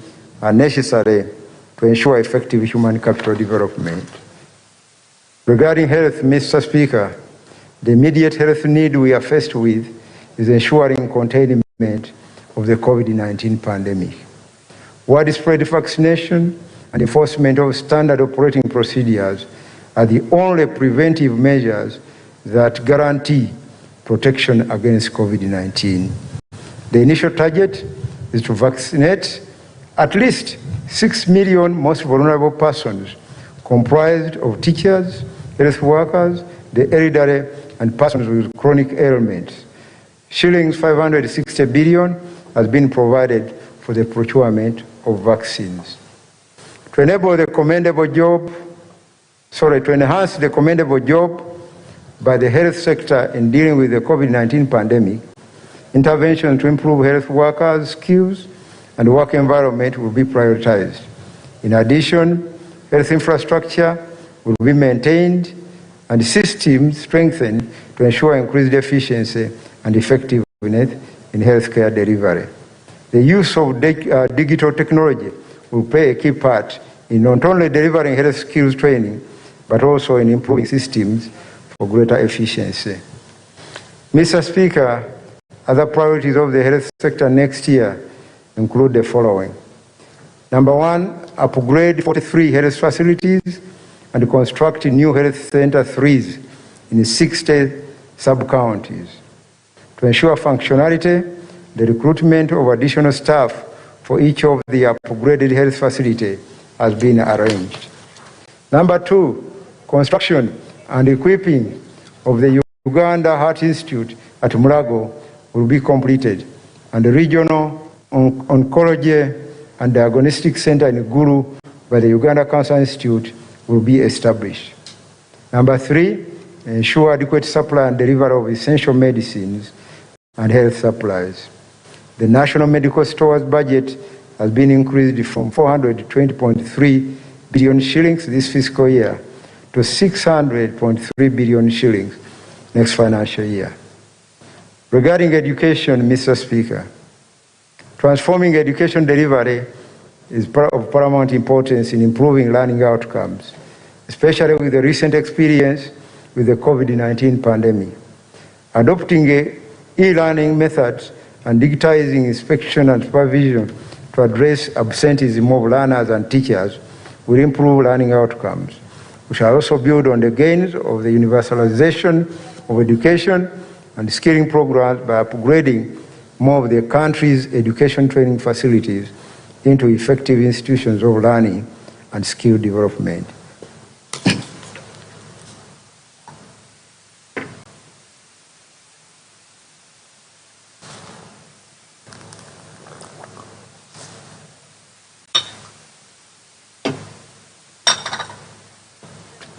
are necessary to ensure effective human capital development. Regarding health, Mr. Speaker, the immediate health need we are faced with is ensuring containment of the COVID-19 pandemic. Widespread vaccination and enforcement of standard operating procedures are the only preventive measures that guarantee protection against COVID-19. The initial target is to vaccinate at least 6 million most vulnerable persons, comprised of teachers, health workers, the elderly, and persons with chronic ailments. Shillings 560 billion has been provided for the procurement of vaccines. To enhance the commendable job by the health sector in dealing with the COVID-19 pandemic, intervention to improve health workers' skills and work environment will be prioritized. In addition, health infrastructure will be maintained and systems strengthened to ensure increased efficiency and effectiveness in healthcare delivery. The use of digital technology will play a key part in not only delivering health skills training, but also in improving systems for greater efficiency. Mr. Speaker, other priorities of the health sector next year include the following. Number one, upgrade 43 health facilities and construct new health center 3s in 60 sub-counties. To ensure functionality, the recruitment of additional staff for each of the upgraded health facilities has been arranged. Number two, construction and equipping of the Uganda Heart Institute at Mulago will be completed, and the regional oncology and diagnostic center in Gulu by the Uganda Cancer Institute will be established. Number three, ensure adequate supply and delivery of essential medicines and health supplies. The National Medical Stores budget has been increased from 420.3 billion shillings this fiscal year to 600.3 billion shillings next financial year. Regarding education, Mr. Speaker, transforming education delivery is of paramount importance in improving learning outcomes, especially with the recent experience with the COVID-19 pandemic. Adopting e-learning methods and digitizing inspection and supervision to address absenteeism of learners and teachers will improve learning outcomes. We shall also build on the gains of the universalization of education and skilling programs by upgrading more of the country's education training facilities into effective institutions of learning and skill development.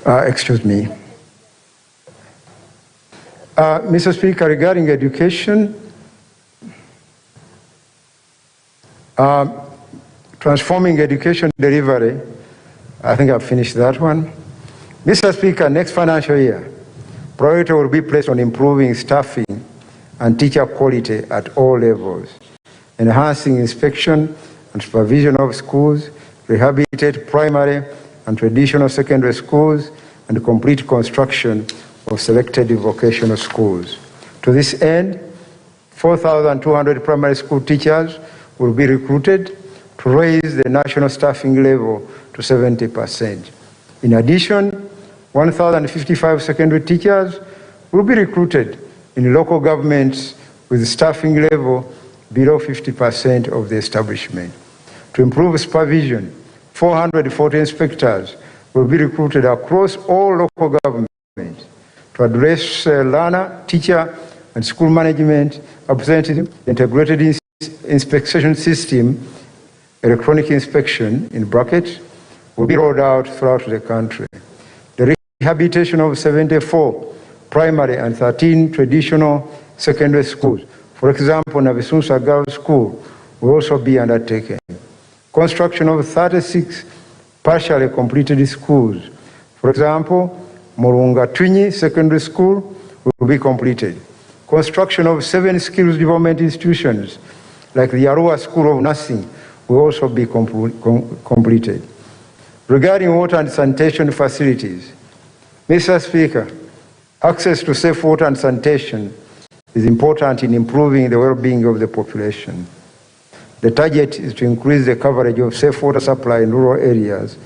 Excuse me. Mr. Speaker, regarding education, transforming education delivery, I think I've finished that one. Mr. Speaker, next financial year, priority will be placed on improving staffing and teacher quality at all levels, enhancing inspection and supervision of schools, rehabilitate primary and traditional secondary schools, and complete construction of selected vocational schools. To this end, 4,200 primary school teachers will be recruited to raise the national staffing level to 70%. In addition, 1,055 secondary teachers will be recruited in local governments with staffing level below 50% of the establishment. To improve supervision, 440 inspectors will be recruited across all local governments to address learner, teacher, and school management absenteeism. Integrated inspection system, electronic inspection in brackets, will be rolled out throughout the country. The rehabilitation of 74 primary and 13 traditional secondary schools, for example, Nabisunsa Girls School, will also be undertaken. Construction of 36 partially completed schools, for example, Murunga Twinyi Secondary School will be completed. Construction of 7 skills development institutions, like the Arua School of Nursing, will also be completed. Regarding water and sanitation facilities, Mr. Speaker, access to safe water and sanitation is important in improving the well-being of the population. The target is to increase the coverage of safe water supply in rural areas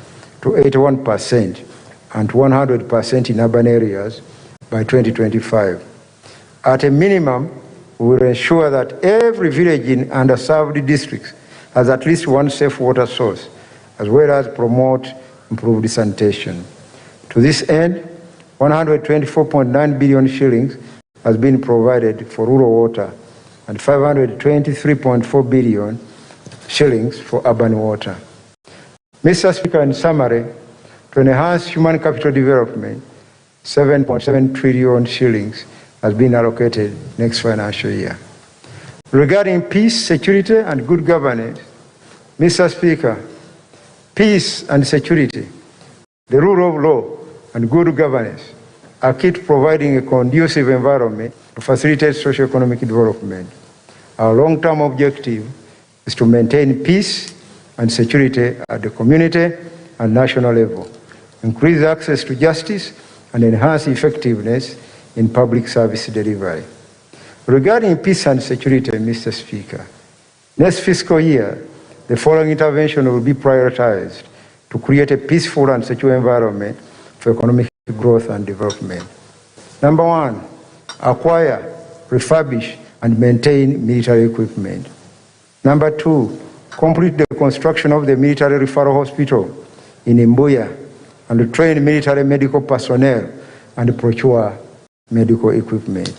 to 81% and 100% in urban areas by 2025. At a minimum, we will ensure that every village in underserved districts has at least one safe water source, as well as promote improved sanitation. To this end, 124.9 billion shillings has been provided for rural water and 523.4 billion shillings for urban water. Mr. Speaker, in summary, to enhance human capital development, 7.7 trillion shillings has been allocated next financial year. Regarding peace, security, and good governance, Mr. Speaker, peace and security, the rule of law, and good governance are key to providing a conducive environment to facilitate socio-economic development. Our long-term objective is to maintain peace and security at the community and national level, increase access to justice, and enhance effectiveness in public service delivery. Regarding peace and security, Mr. Speaker, next fiscal year, the following intervention will be prioritized to create a peaceful and secure environment for economic growth and development. Number 1, acquire, refurbish, and maintain military equipment. Number 2, complete the construction of the military referral hospital in Imbuya and train military medical personnel and procure medical equipment.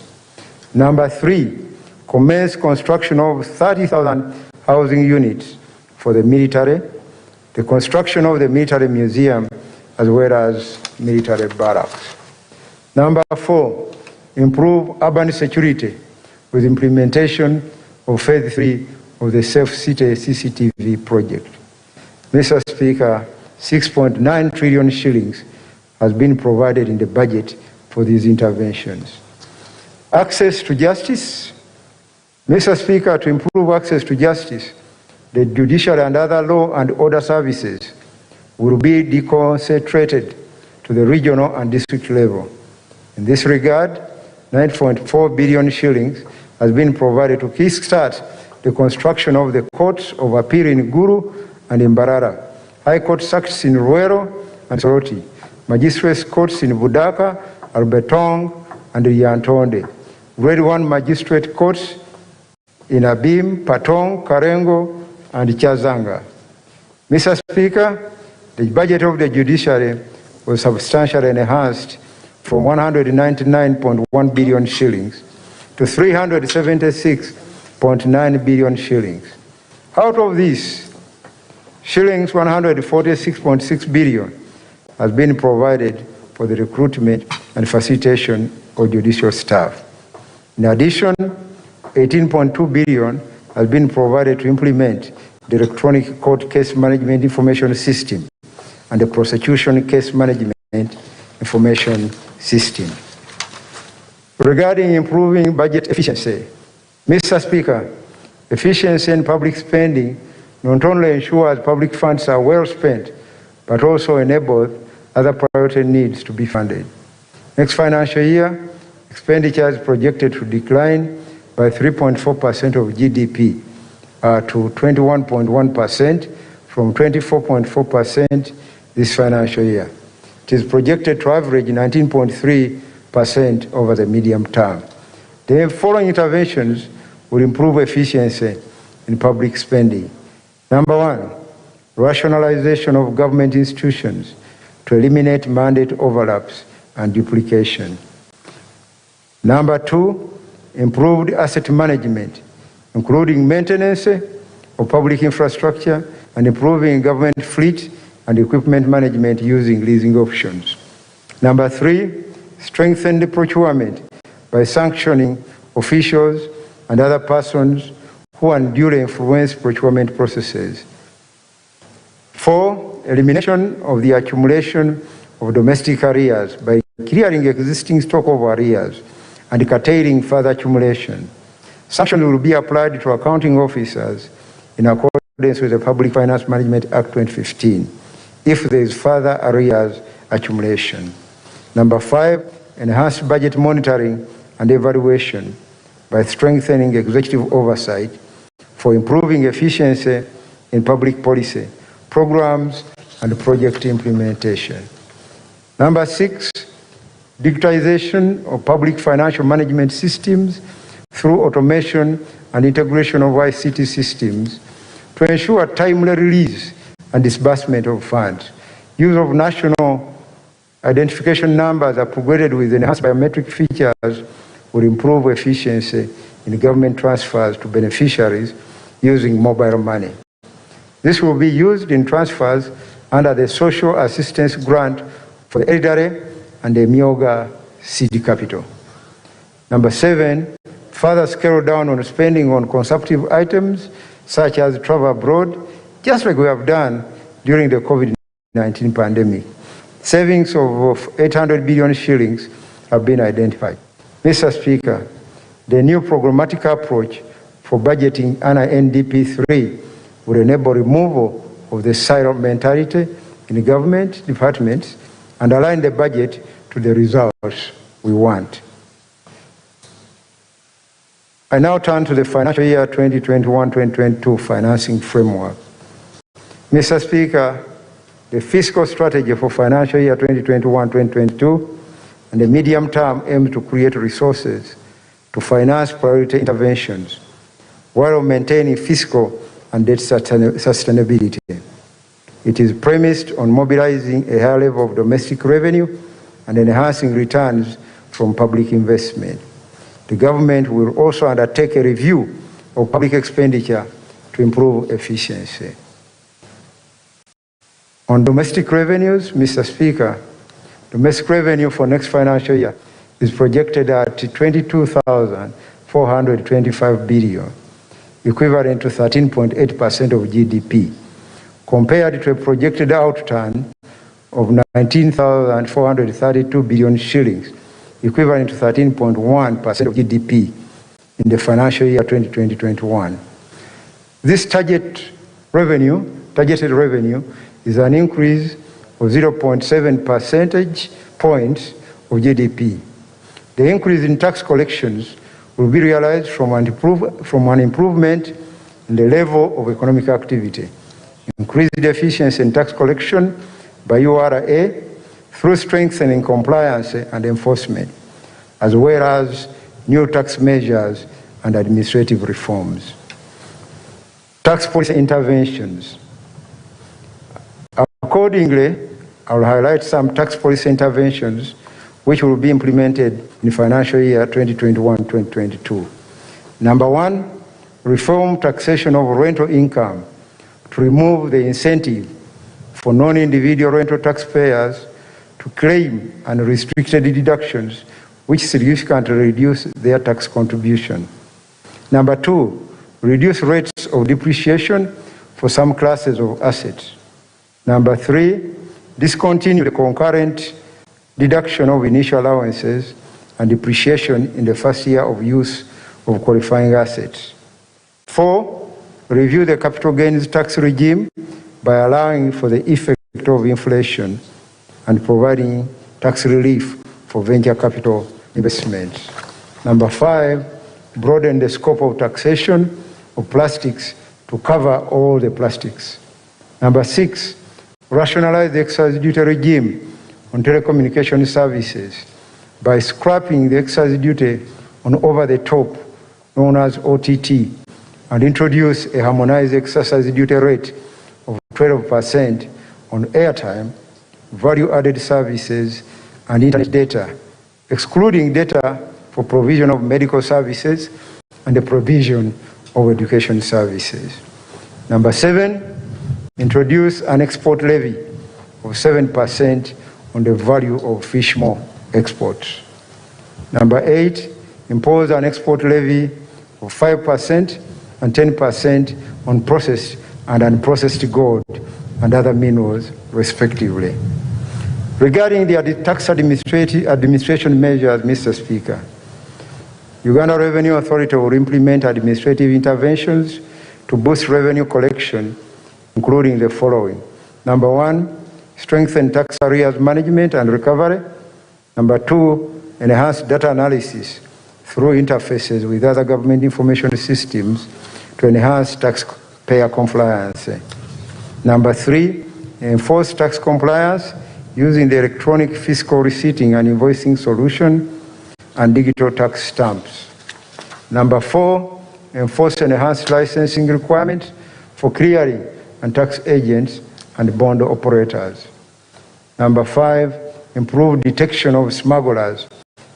Number 3, commence construction of 30,000 housing units for the military, the construction of the military museum, as well as military barracks. Number 4, improve urban security with implementation of phase 3 of the Safe City CCTV project. Mr. Speaker, 6.9 trillion shillings has been provided in the budget for these interventions. Access to justice. Mr. Speaker, to improve access to justice, the judiciary and other law and order services will be deconcentrated to the regional and district level. In this regard, 9.4 billion shillings has been provided to kickstart the construction of the courts of appeal in Gulu and in Mbarara, High Court circuits in Ruero and Soroti, Magistrates Courts in Budaka, Albetong, and Yantonde, Grade 1 Magistrate Courts in Abim, Patong, Karengo, and Chazanga. Mr. Speaker, the budget of the judiciary was substantially enhanced from 199.1 billion shillings to 376.9 billion shillings. Out of this, shillings 146.6 billion has been provided for the recruitment and facilitation of judicial staff. In addition, 18.2 billion has been provided to implement the electronic court case management information system and the prosecution case management information system. Regarding improving budget efficiency, Mr. Speaker, efficiency in public spending not only ensures public funds are well spent, but also enables other priority needs to be funded. Next financial year, expenditure is projected to decline by 3.4% of GDP to 21.1% from 24.4% this financial year. It is projected to average 19.3% over the medium term. The following interventions will improve efficiency in public spending. Number 1, rationalization of government institutions to eliminate mandate overlaps and duplication. Number 2, improved asset management, including maintenance of public infrastructure and improving government fleet and equipment management using leasing options. Number 3, strengthen the procurement by sanctioning officials and other persons who unduly influence procurement processes. 4, elimination of the accumulation of domestic arrears by clearing existing stock of arrears and curtailing further accumulation. Sanctions will be applied to accounting officers in accordance with the Public Finance Management Act 2015 if there is further arrears accumulation. Number 5, enhanced budget monitoring and evaluation by strengthening executive oversight for improving efficiency in public policy, programs, and project implementation. Number 6, digitization of public financial management systems through automation and integration of ICT systems to ensure timely release and disbursement of funds. Use of national identification numbers upgraded with enhanced biometric features will improve efficiency in government transfers to beneficiaries using mobile money. This will be used in transfers under the Social Assistance Grant for the elderly and the Myoga Seed Capital. Number 7, further scale down on spending on consumptive items such as travel abroad, just like we have done during the COVID-19 pandemic. Savings of 800 billion shillings have been identified. Mr. Speaker, the new programmatic approach for budgeting under NDP 3 will enable removal of the silo mentality in government departments and align the budget to the results we want. I now turn to the financial year 2021-2022 financing framework. Mr. Speaker, the fiscal strategy for financial year 2021-2022 and the medium term aims to create resources to finance priority interventions while maintaining fiscal and debt sustainability. It is premised on mobilizing a higher level of domestic revenue and enhancing returns from public investment. The government will also undertake a review of public expenditure to improve efficiency. On domestic revenues, Mr. Speaker, domestic revenue for next financial year is projected at 22,425 billion, equivalent to 13.8% of GDP, compared to a projected outturn of 19,432 billion shillings, equivalent to 13.1% of GDP in the financial year 2020-21. This targeted revenue is an increase of 0.7 percentage points of GDP. The increase in tax collections will be realized from an improvement in the level of economic activity, increased efficiency in tax collection by URA through strengthening compliance and enforcement, as well as new tax measures and administrative reforms. Tax policy interventions. Accordingly, I will highlight some tax policy interventions which will be implemented in financial year 2021-2022. Number 1, reform taxation of rental income to remove the incentive for non-individual rental taxpayers to claim unrestricted deductions which significantly reduce their tax contribution. Number 2, reduce rates of depreciation for some classes of assets. Number 3, discontinue the concurrent deduction of initial allowances and depreciation in the first year of use of qualifying assets. 4, review the capital gains tax regime by allowing for the effect of inflation and providing tax relief for venture capital investments. Number 5, broaden the scope of taxation of plastics to cover all the plastics. Number 6, rationalize the excise duty regime on telecommunication services by scrapping the excise duty on over-the-top, known as OTT, and introduce a harmonized excise duty rate of 12% on airtime, value-added services, and internet data, excluding data for provision of medical services and the provision of education services. Number 7, introduce an export levy of 7% on the value of fish meal exports. Number 8, impose an export levy of 5% and 10% on processed and unprocessed gold and other minerals, respectively. Regarding the tax administration measures, Mr. Speaker, Uganda Revenue Authority will implement administrative interventions to boost revenue collection, including the following. Number one, strengthen tax arrears management and recovery. Number two, enhance data analysis through interfaces with other government information systems to enhance taxpayer compliance. Number three, enforce tax compliance using the electronic fiscal receipting and invoicing solution and digital tax stamps. Number four, enforce and enhance licensing requirements for clearing and tax agents and bond operators. Number five, improve detection of smugglers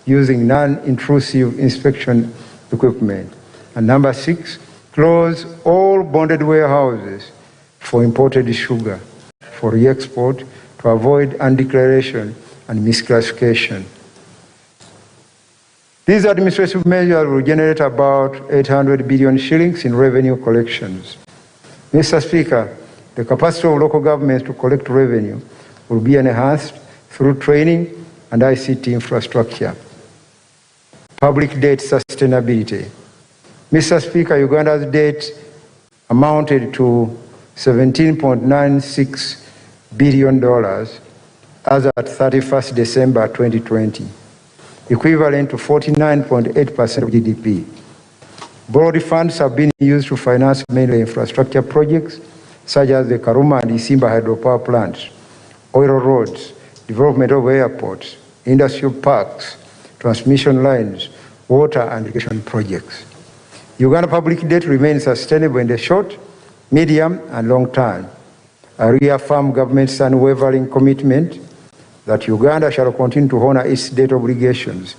using non-intrusive inspection equipment. And number six, close all bonded warehouses for imported sugar for re-export to avoid undeclaration and misclassification. These administrative measures will generate about 800 billion shillings in revenue collections. Mr. Speaker, the capacity of local governments to collect revenue will be enhanced through training and ICT infrastructure. Public debt sustainability. Mr. Speaker, Uganda's debt amounted to $17.96 billion as at 31st December 2020, equivalent to 49.8% of GDP. Borrowed funds have been used to finance mainly infrastructure projects such as the Karuma and Isimba hydropower plants, oil roads, development of airports, industrial parks, transmission lines, water and irrigation projects. Uganda public debt remains sustainable in the short, medium and long term. I reaffirm government's unwavering commitment that Uganda shall continue to honor its debt obligations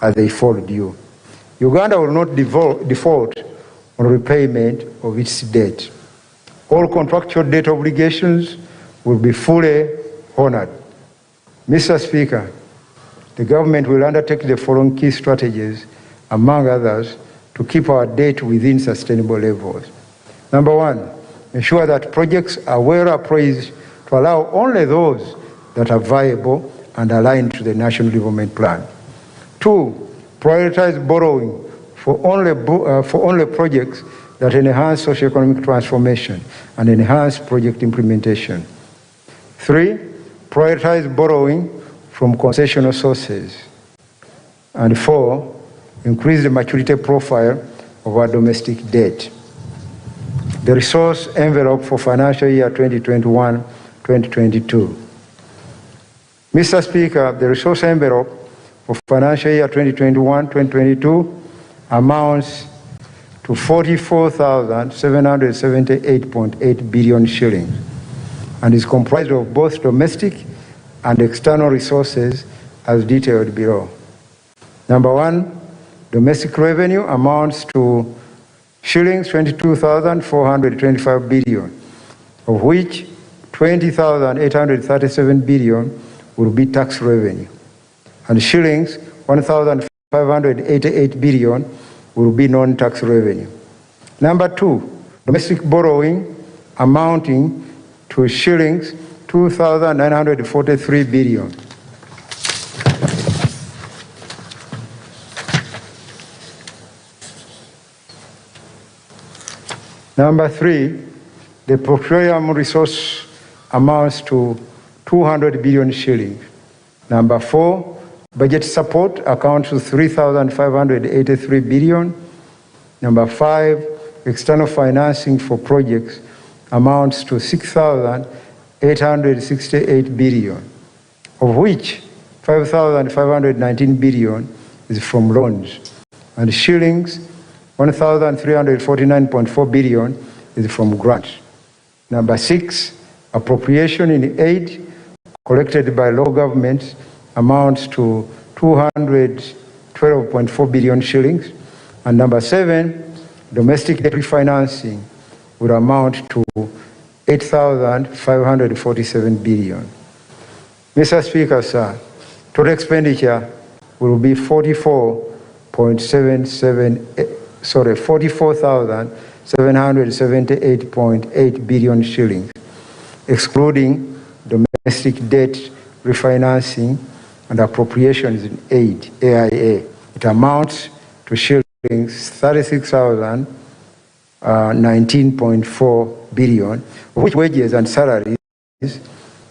as they fall due. Uganda will not default on repayment of its debt. All contractual debt obligations will be fully honored. Mr. Speaker, the government will undertake the following key strategies, among others, to keep our debt within sustainable levels. Number one, ensure that projects are well appraised to allow only those that are viable and aligned to the National Development Plan. Two, prioritize borrowing for only projects that enhance socio-economic transformation and enhance project implementation. Three, prioritize borrowing from concessional sources. And four, increase the maturity profile of our domestic debt. The resource envelope for financial year 2021-2022. Mr. Speaker, the resource envelope for financial year 2021-2022 amounts to 44,778.8 billion shillings and is comprised of both domestic and external resources as detailed below. Number one, domestic revenue amounts to shillings 22,425 billion, of which 20,837 billion will be tax revenue, and shillings 1,588 billion will be non-tax revenue. Number two, domestic borrowing amounting to shillings 2,943 billion. Number three, the petroleum resource amounts to 200 billion shillings. Number four, budget support accounts to 3,583 billion. Number five, external financing for projects amounts to 6,868 billion, of which 5,519 billion is from loans, and shillings 1,349.4 billion is from grants. Number six, appropriation in aid collected by local governments amounts to 212.4 billion shillings. And number seven, domestic debt refinancing would amount to 8,547 billion. Mr. Speaker, sir, total expenditure will be 44,778.8 billion shillings, excluding domestic debt refinancing and appropriations in aid, AIA. It amounts to shillings 36,019.4 billion, of which wages and salaries is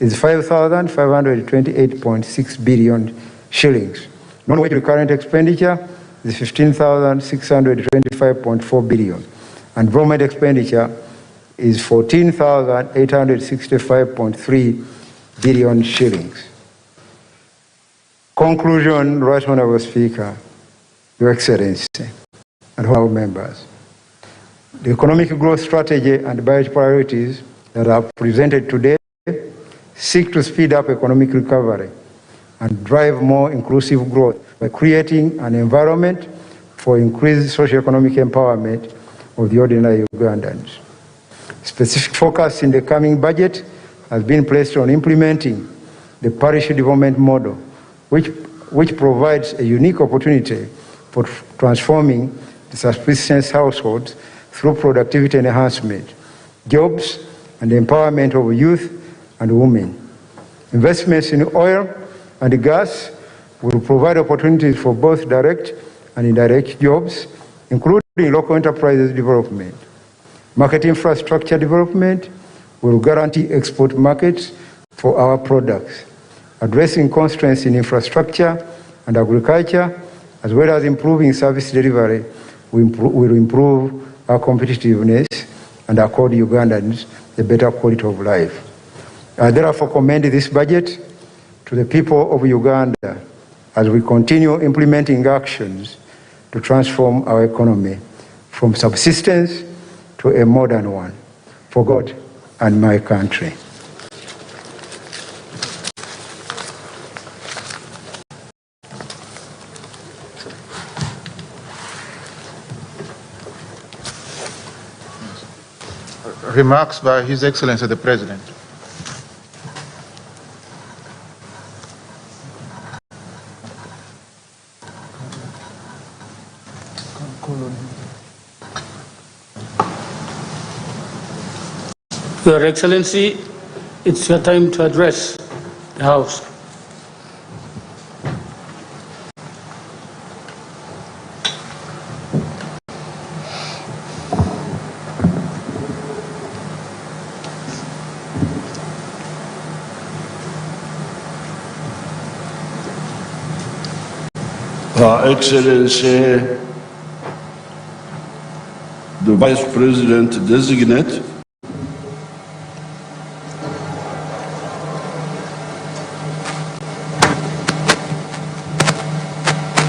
5,528.6 billion shillings. Non-wage recurrent expenditure is 15,625.4 billion, and government expenditure is 14,865.3 billion shillings. Conclusion, Right Honourable Speaker, Your Excellency, and honourable members. The economic growth strategy and budget priorities that are presented today seek to speed up economic recovery and drive more inclusive growth by creating an environment for increased socio-economic empowerment of the ordinary Ugandans. Specific focus in the coming budget has been placed on implementing the parish development model, which provides a unique opportunity for transforming the subsistence households through productivity enhancement, jobs, and the empowerment of youth and women. Investments in oil and gas will provide opportunities for both direct and indirect jobs, including local enterprises development. Market infrastructure development will guarantee export markets for our products. Addressing constraints in infrastructure and agriculture, as well as improving service delivery, will improve our competitiveness and accord Ugandans a better quality of life. I therefore commend this budget to the people of Uganda as we continue implementing actions to transform our economy from subsistence to a modern one for God and my country. Remarks by His Excellency the President. Your Excellency, it's your time to address the House. Her Excellency, the Vice President designate,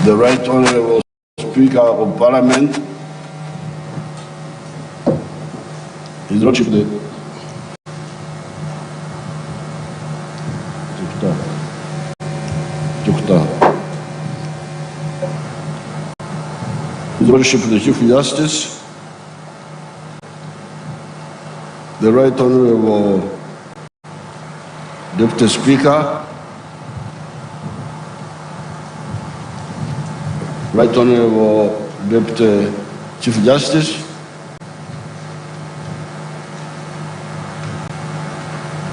the Right Honourable Speaker of Parliament, His Lordship the His Lordship the Chief Justice, the Right Honourable Deputy Speaker, Right Honourable Deputy Chief Justice,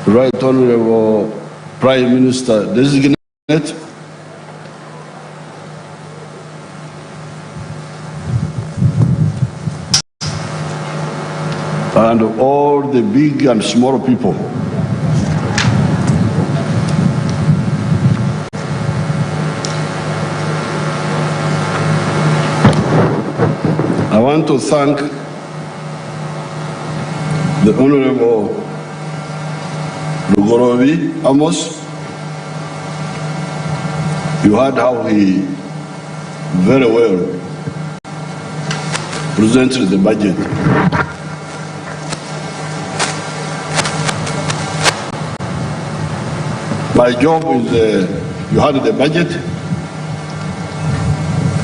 Right Honourable Prime Minister Designate, and all the big and small people. I want to thank the Honorable Lugorobi Amos. You heard how he very well presented the budget. My job is, you had the budget,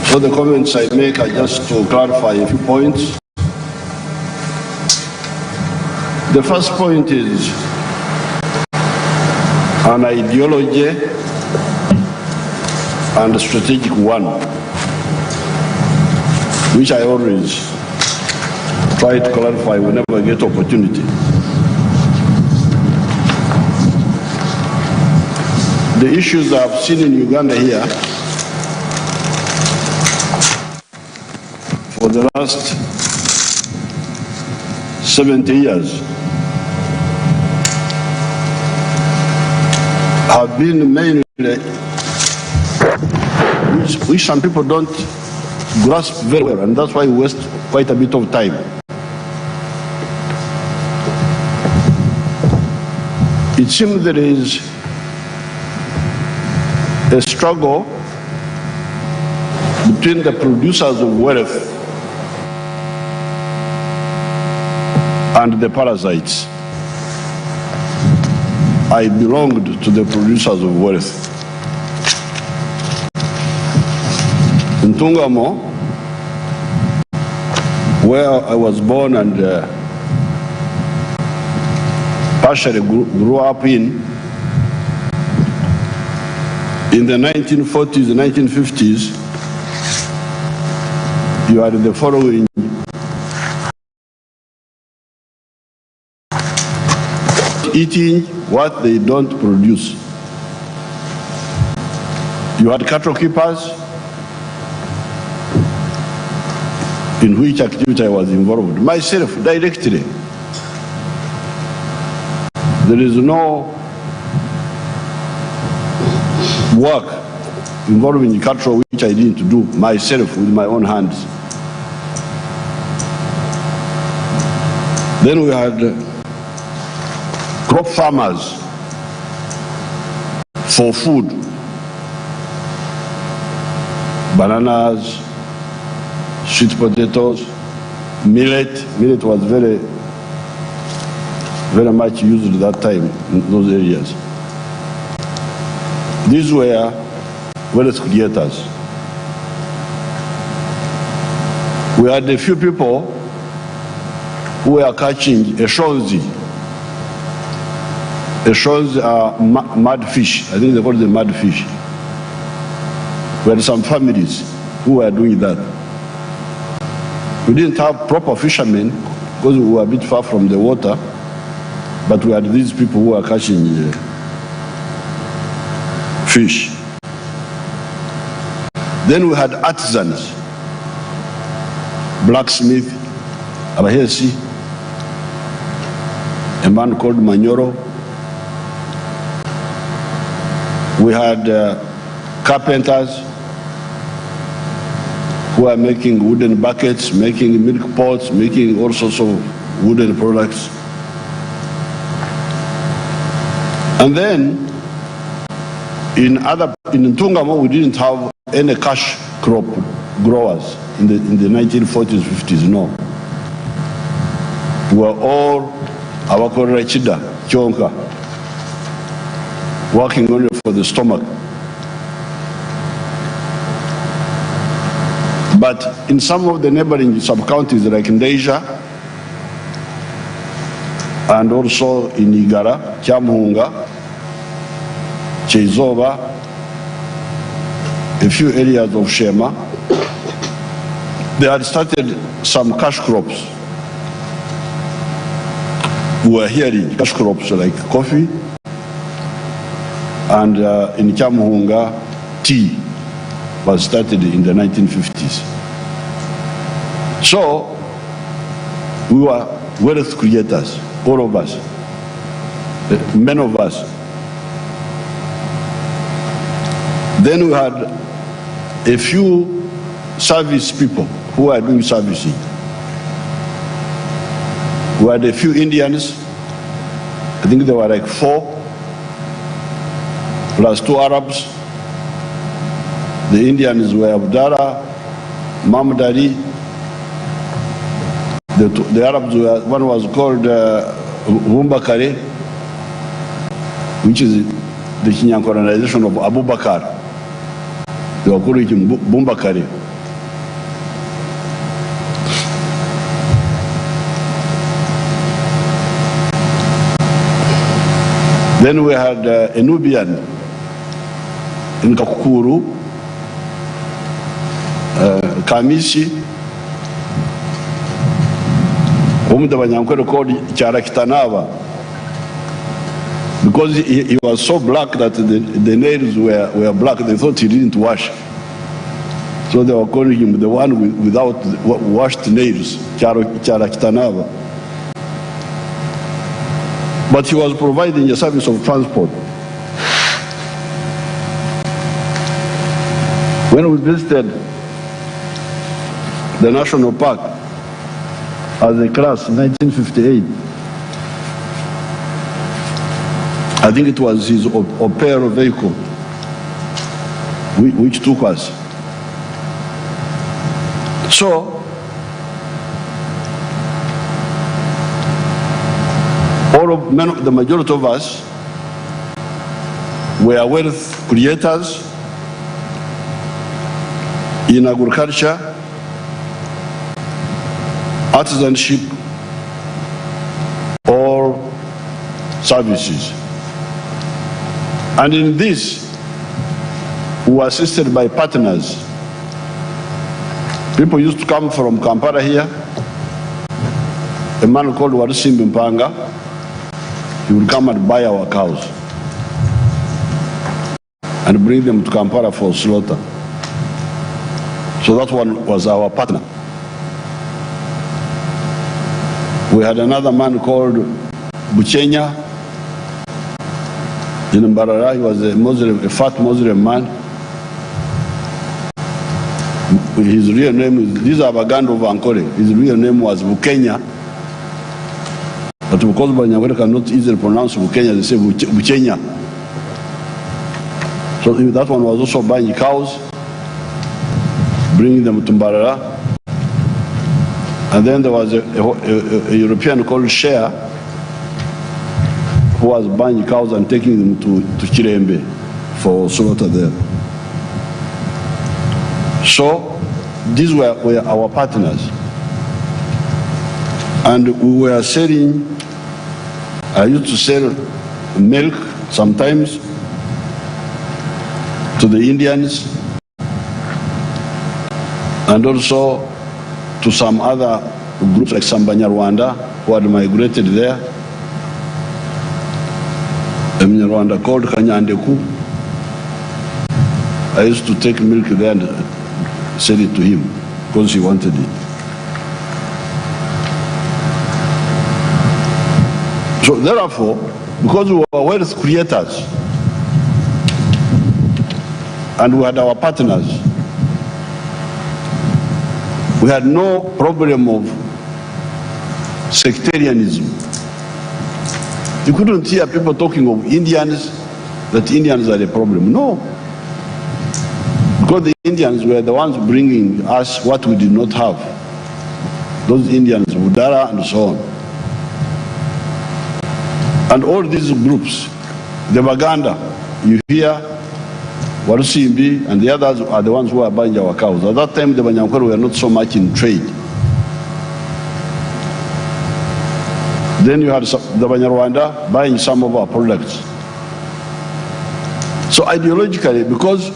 so the comments I make are just to clarify a few points. The first point is an ideology and a strategic one, which I always try to clarify whenever I get opportunity. the issues I've seen in Uganda here for the last 70 years have been mainly which some people don't grasp very well, and that's why we waste quite a bit of time. It seems there is a struggle between the producers of wealth and the parasites. I belonged to the producers of wealth. In Ntungamo, where I was born and partially grew up in the 1940s and 1950s, you had the following eating what they don't produce. You had cattle keepers, in which activity I was involved, myself directly. There is no work involving cattle which I didn't do myself with my own hands. Then we had crop farmers for food, bananas, sweet potatoes, millet. Millet was very much used at that time in those areas. These were wealth creators. We had a few people who were catching eshonzi. Eshonzi are mud fish. I think they call them mud fish. We had some families who were doing that. We didn't have proper fishermen because we were a bit far from the water, but we had these people who were catching fish. Then we had artisans, blacksmith, Abahesi, a man called Manyoro. We had carpenters who are making wooden buckets, making milk pots, making all sorts of wooden products. And then in Ntungamo, we didn't have any cash crop growers in the 1940s, 50s, no. We were all Awakore Chida, Chonka, working only for the stomach. But in some of the neighboring sub-counties like Ndeja and also in Igara, Kyamuhunga, Cheizova, a few areas of Shema, they had started some cash crops. We were hearing cash crops like coffee, and in Kyamuhunga, tea was started in the 1950s. So we were wealth creators, all of us, many of us. Then we had a few service people who were doing servicing. We had a few Indians, I think there were like 4, plus 2 Arabs. The Indians were Abdallah, Mahmoud Ali. The Arabs were, one was called Bumbakare, which is the Kinyankoranization of Abu Bakr. They were calling him Bumbakare. Then we had a Nubian in Kakuru, Kamisi, whom the Banyankore called Charakitanava. Because he was so black that the nails were black, they thought he didn't wash. So they were calling him the one without washed nails, Chara Kitanava. But he was providing a service of transport. When we visited the National Park as a class in 1958, I think it was his Opera vehicle which took us. So, the majority of us were wealth creators in agriculture, artisanship, or services. And in this, we were assisted by partners. People used to come from Kampala here. A man called Warusimbi Mpanga, he would come and buy our cows and bring them to Kampala for slaughter. So that one was our partner. We had another man called Buchenya in Mbarara. He was a Muslim, a fat Muslim man. His real name is, these are Baganda of Ankole. His real name was Bukenya. But because Banyawere cannot easily pronounce Bukenya, they say Buchenya. So that one was also buying cows, bringing them to Mbarara. And then there was a European called Shea, who was buying cows and taking them to Chirembe for slaughter there. So these were our partners. And we were selling, I used to sell milk sometimes to the Indians and also to some other groups like Sambanyarwanda who had migrated there. A Mnyarwanda called Kanyandeku. I used to take milk there and sell it to him because he wanted it. So therefore, because we were wealth creators and we had our partners, we had no problem of sectarianism. You couldn't hear people talking of Indians, that Indians are a problem. No. Because the Indians were the ones bringing us what we did not have. Those Indians, Budara and so on. And all these groups, the Baganda, you hear, Warusimbi, and the others are the ones who are buying our cows. At that time, the Banyankuru were not so much in trade. Then you had the Banyarwanda buying some of our products. So ideologically, because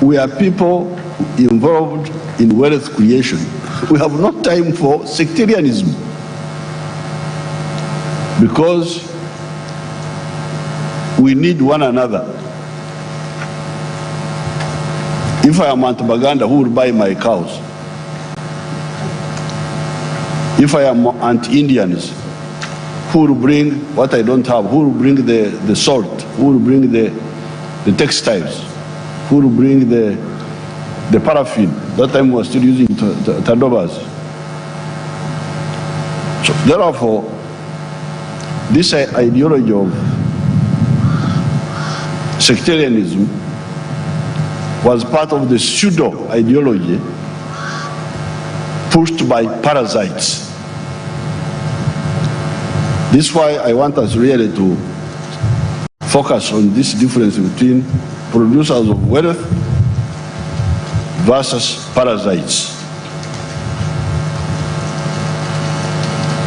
we are people involved in wealth creation, we have no time for sectarianism. Because we need one another. If I am anti-Baganda, who will buy my cows? If I am anti-Indians, who will bring what I don't have? Who will bring the salt? Who will bring the textiles? Who will bring the paraffin? That time we were still using tadobas. So therefore, this ideology of sectarianism was part of the pseudo-ideology pushed by parasites. This is why I want us really to focus on this difference between producers of wealth versus parasites.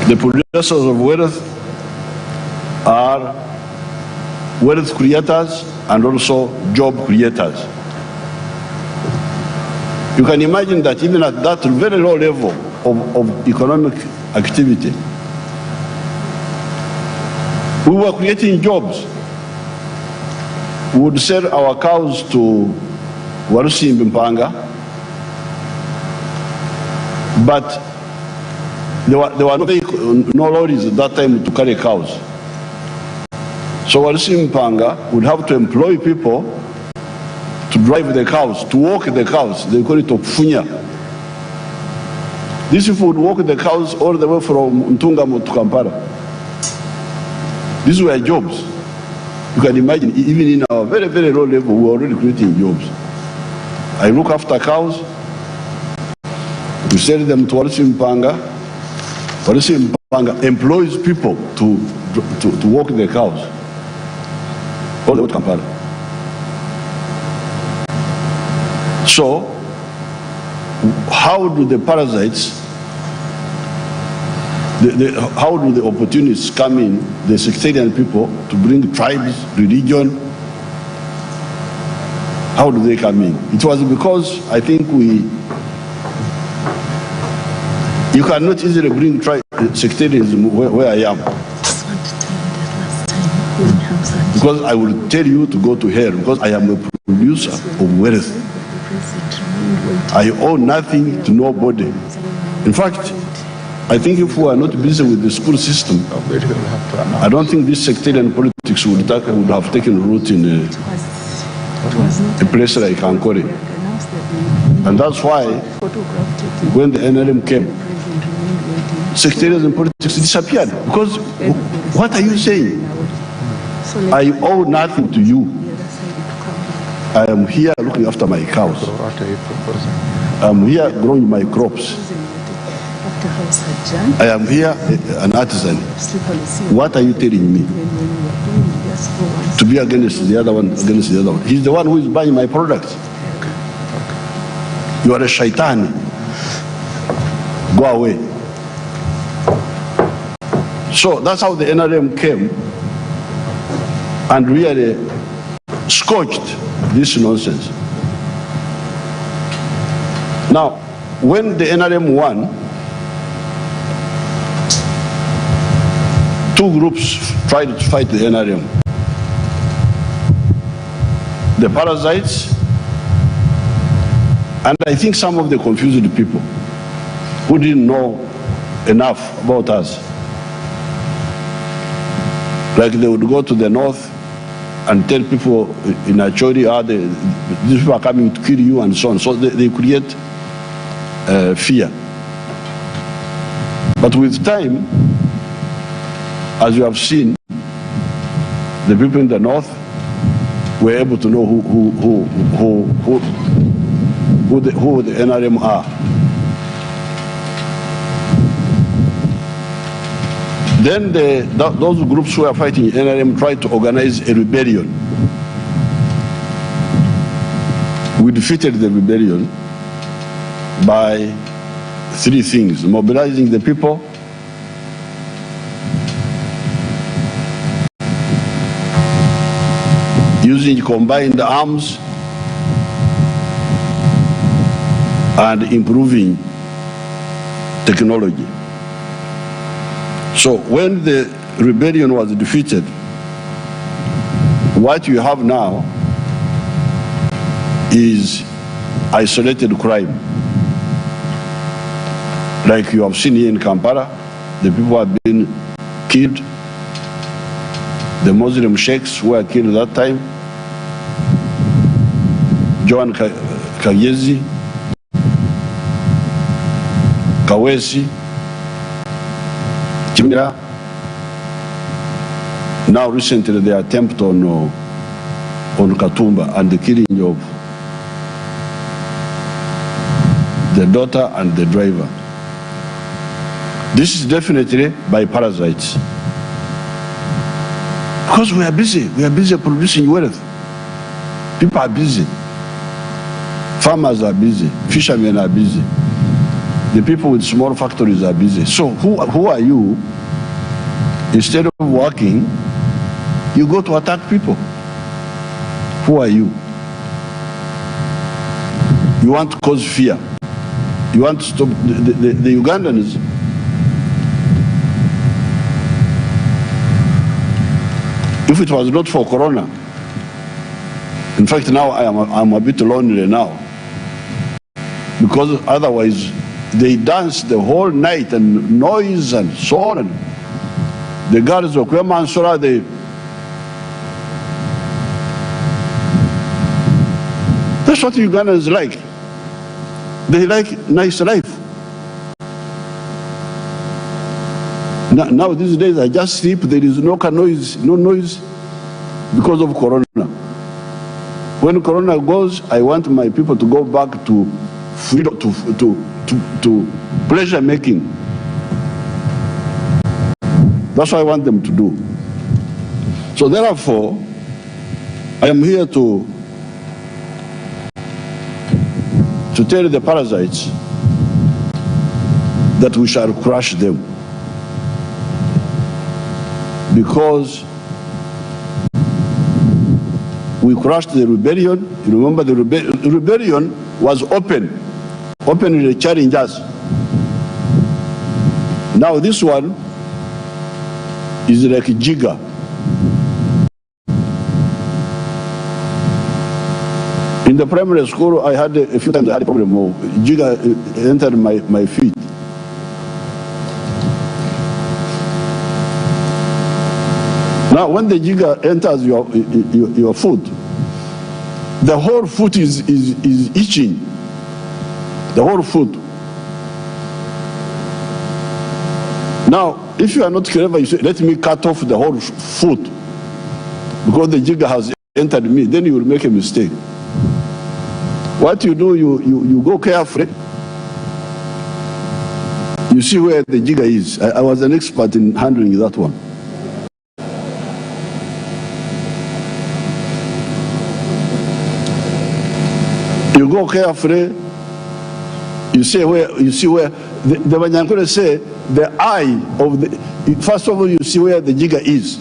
The producers of wealth are wealth creators and also job creators. You can imagine that even at that very low level of economic activity, we were creating jobs. We would sell our cows to Warusi Mpanga, but there were no lorries at that time to carry cows. So Warusi Mpanga would have to employ people to drive the cows, to walk the cows. They call it Okufunya. These people would walk the cows all the way from Ntungamo to Kampala. These were jobs. You can imagine, even in our very, very low level, we were already creating jobs. I look after cows. We sell them to Warusi Mpanga. Warusi Mpanga employs people to walk the cows all the way to Kampala. So, how do the parasites, how do the opportunists come in, the sectarian people, to bring tribes, religion? How do they come in? It was because I think you cannot easily bring sectarianism where I am. Because I will tell you to go to hell, because I am a producer of wealth. I owe nothing to nobody. In fact, I think if we are not busy with the school system, I don't think this sectarian politics would have taken root in a place like Ankole. And that's why when the NLM came, sectarian politics disappeared. Because what are you saying? I owe nothing to you. I am here looking after my cows. I am here growing my crops. I am here an artisan. What are you telling me? To be against the other one, against the other one. He's the one who is buying my products. You are a shaitan. Go away. So that's how the NRM came and really scorched this nonsense. Now, when the NRM won, two groups tried to fight the NRM. The parasites, and I think some of the confused people who didn't know enough about us. Like they would go to the north and tell people in Acholi, these people are coming to kill you and so on. So they create fear. But with time, as you have seen, the people in the north were able to know who the NRM are. Then those groups who are fighting NRM tried to organize a rebellion. We defeated the rebellion by three things: mobilizing the people, using combined arms, and improving technology. So when the rebellion was defeated, what you have now is isolated crime. Like you have seen here in Kampala, the people have been killed. The Muslim sheikhs who were killed at that time, Joan Kagezi, Kawesi, Kimira. Now recently the attempt on Katumba and the killing of the daughter and the driver. This is definitely by parasites. Because we are busy producing wealth. People are busy. Farmers are busy. Fishermen are busy. The people with small factories are busy. So who are you? Instead of working, you go to attack people. Who are you? You want to cause fear. You want to stop the Ugandans. If it was not for Corona, In fact, now I'm a bit lonely now, because otherwise they dance the whole night and noise and so on. The guards of Kwemansura, that's what Ugandans like. They like nice life. Now these days I just sleep, there is no noise because of Corona. When Corona goes, I want my people to go back to freedom, to pleasure making. That's what I want them to do. So therefore, I am here to tell the parasites that we shall crush them. Because we crushed the rebellion. You remember the rebellion was openly challenging us. Now this one is like a jigger. In the primary school, I had a few times I had a problem of jigger entered my feet. Now, when the jigger enters your foot, the whole foot is itching. The whole foot. Now, if you are not clever, you say, let me cut off the whole foot because the jigger has entered me. Then you will make a mistake. What you do, you go carefully. You see where the jigger is. I was an expert in handling that one. You go carefully. You see where the Banyankole say the eye of the. First of all, you see where the jigger is.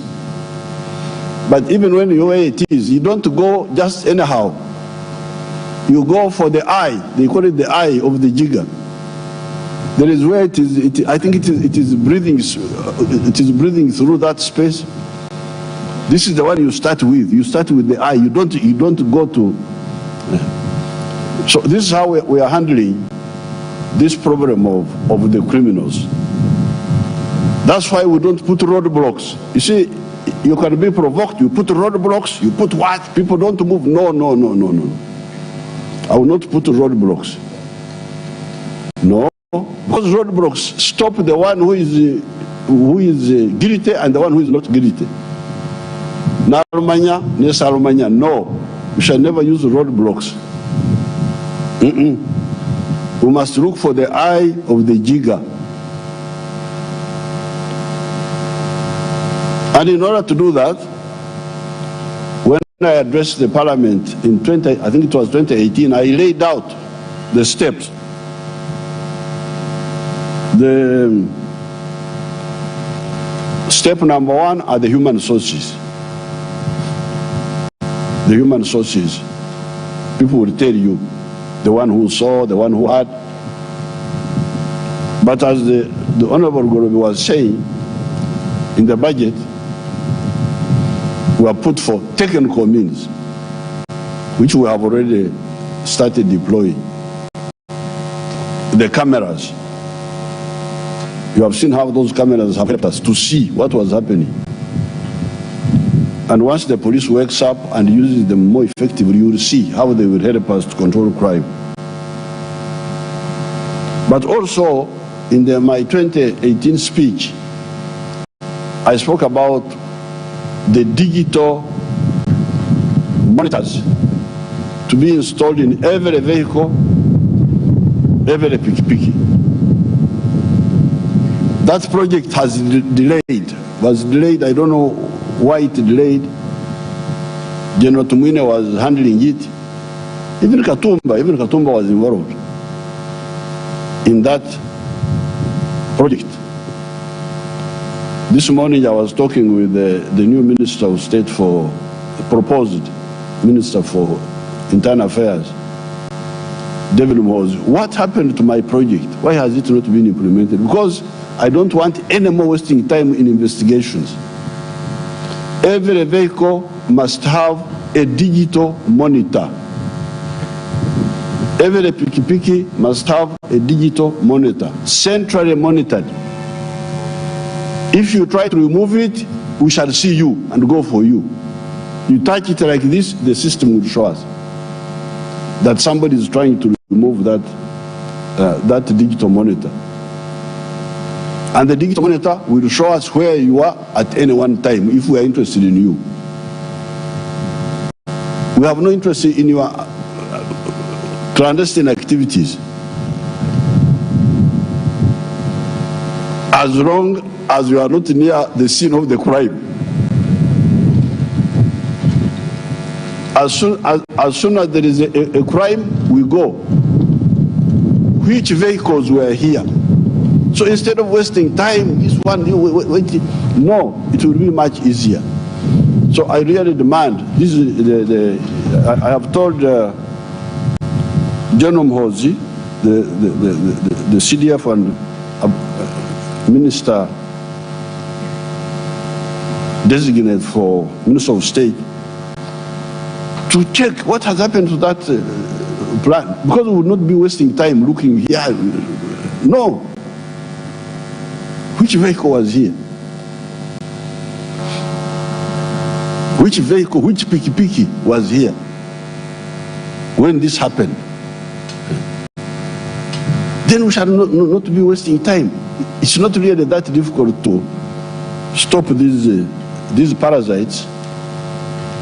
But even when you where it is, you don't go just anyhow. You go for the eye. They call it the eye of the jigger. There is where it is. I think it is breathing. It is breathing through that space. This is the one you start with. You start with the eye. You don't go to. So this is how we are handling this problem of the criminals. That's why we don't put roadblocks. You see, you can be provoked. You put roadblocks. You put what? People don't move. No. I will not put roadblocks. No, because roadblocks stop the one who is guilty and the one who is not guilty. Narumanya, Nesarumanya. No, we shall never use roadblocks. We must look for the eye of the jigger. And in order to do that, when I addressed the parliament in I think it was 2018, I laid out the steps. The step number one are the human sources. The human sources. People will tell you, the one who saw, the one who had. But as the Honorable Gorobi was saying, in the budget, we have put for technical means, which we have already started deploying. The cameras. You have seen how those cameras have helped us to see what was happening. And once the police wakes up and uses them more effectively, you will see how they will help us to control crime. But also, in my 2018 speech, I spoke about the digital monitors to be installed in every vehicle, every piki-piki. That project was delayed, I don't know why it delayed. General Tumwine was handling it. Even Katumba was involved in that project. This morning I was talking with the new Minister of State proposed Minister for Internal Affairs, David Moz. What happened to my project? Why has it not been implemented? Because I don't want any more wasting time in investigations. Every vehicle must have a digital monitor. Every piki must have a digital monitor, centrally monitored. If you try to remove it, we shall see you and go for you. You touch it like this, the system will show us that somebody is trying to remove that, that digital monitor. And the digital monitor will show us where you are at any one time if we are interested in you. We have no interest in your clandestine activities. As long as you are not near the scene of the crime. As soon as there is a crime, we go. Which vehicles were here? So instead of wasting time, this one, no, it will be much easier. So I really demand, this is I have told General Mhozi, the CDF and Minister designate for Minister of State, to check what has happened to that plan, because we would not be wasting time looking here. No. Which vehicle was here? Which vehicle, which piki was here when this happened? Then we shall not be wasting time. It's not really that difficult to stop these parasites.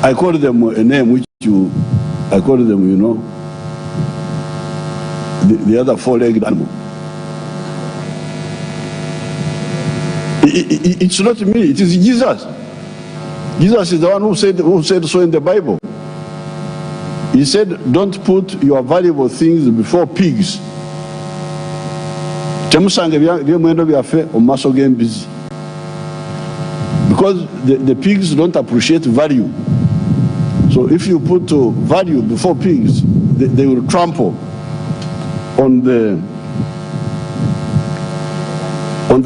I call them a name which I call them, you know, the other four-legged animal. It's not me, it is Jesus. Jesus is the one who said so in the Bible. He said, don't put your valuable things before pigs. Because the pigs don't appreciate value. So if you put value before pigs, they will trample on the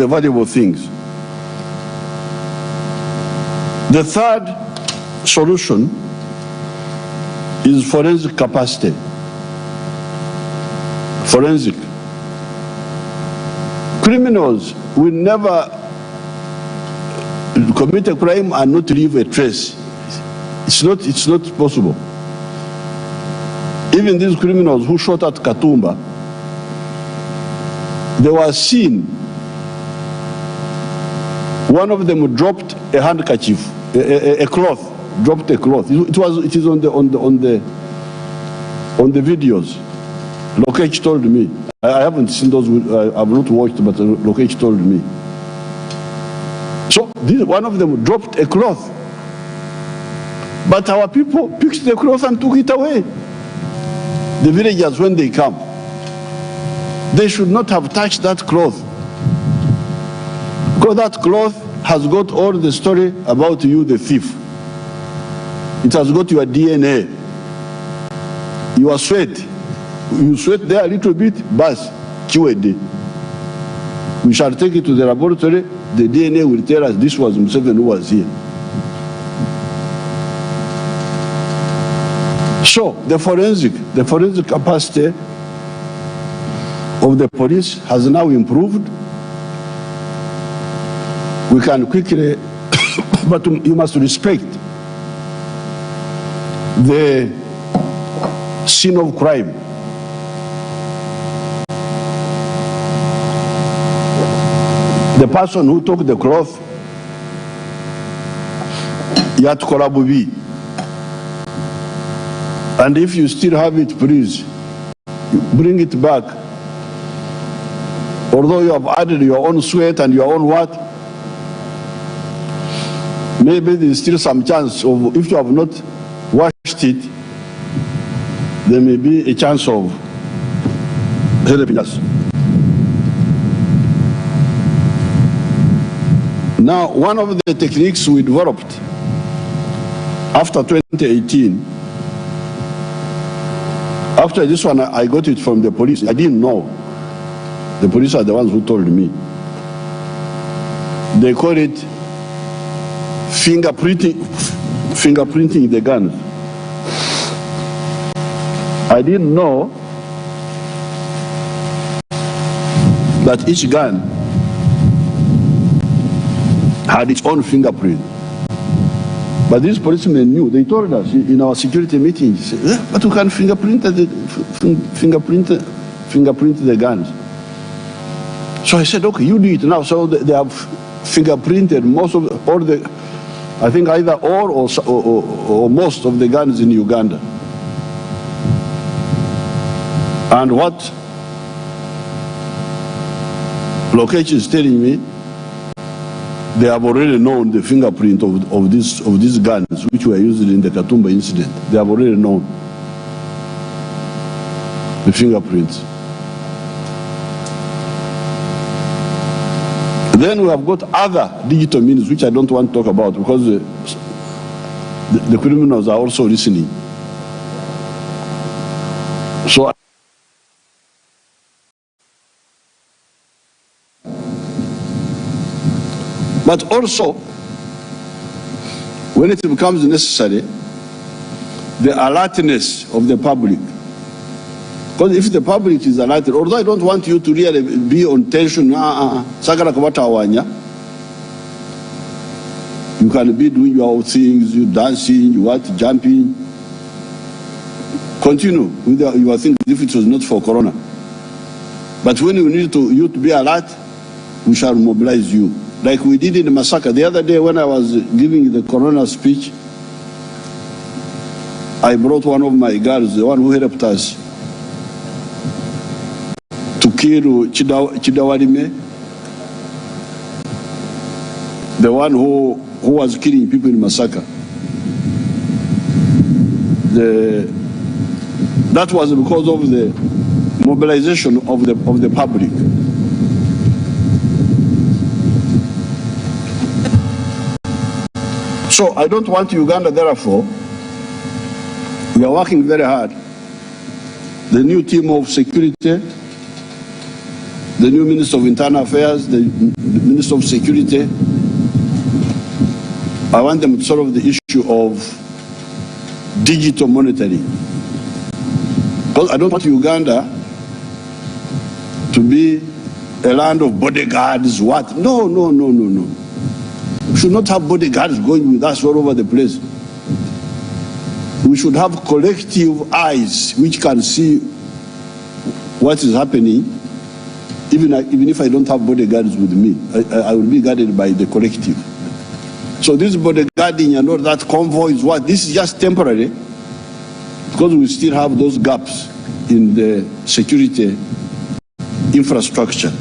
valuable things. The third solution is forensic capacity. Forensic. Criminals will never commit a crime and not leave a trace. It's not possible. Even these criminals who shot at Katumba, they were seen. One of them dropped a handkerchief, a cloth, dropped a cloth. It is on the videos. Lokech told me. I haven't seen those. I've not watched, but Lokech told me. So one of them dropped a cloth, but our people picked the cloth and took it away. The villagers, when they come, they should not have touched that cloth, because that cloth has got all the story about you, the thief. It has got your DNA, your sweat. You sweat there a little bit, bas, QAD. We shall take it to the laboratory. The DNA will tell us this was Museveni who was here. So the forensic capacity of the police has now improved. We can quickly, but you must respect the scene of crime. The person who took the cloth, Yat Korabubi. And if you still have it, please, bring it back. Although you have added your own sweat and your own what, maybe there is still some chance of, if you have not washed it, there may be a chance of helping us. Now, one of the techniques we developed after 2018, after this one, I got it from the police. I didn't know. The police are the ones who told me. They call it fingerprinting the guns. I didn't know that each gun had its own fingerprint. But these policemen knew. They told us in our security meetings, but we can fingerprint the guns. So I said, okay, you do it now. So they have fingerprinted most of all the, I think either all or most of the guns in Uganda. And what location is telling me, they have already known the fingerprint of these guns which were used in the Katumba incident. They have already known the fingerprints. Then we have got other digital means which I don't want to talk about because the criminals are also listening. So but also, when it becomes necessary, the alertness of the public. Because if the public is alerted, although I don't want you to really be on tension, you can be doing your things, you dancing, you want jumping. Continue with your things if it was not for Corona. But when we need you to be alert, we shall mobilize you. Like we did in Masaka. The other day when I was giving the Corona speech, I brought one of my girls, the one who helped us to kill Chidawarime, the one who was killing people in Masaka. That was because of the mobilization of the public. So I don't want Uganda, therefore, we are working very hard. The new team of security, the new Minister of Internal Affairs, the Minister of Security, I want them to solve the issue of digital monitoring. Because I don't want Uganda to be a land of bodyguards, what? No. We should not have bodyguards going with us all over the place. We should have collective eyes which can see what is happening, even if I don't have bodyguards with me. I will be guarded by the collective. So this bodyguarding and all that convoy is what? This is just temporary because we still have those gaps in the security infrastructure.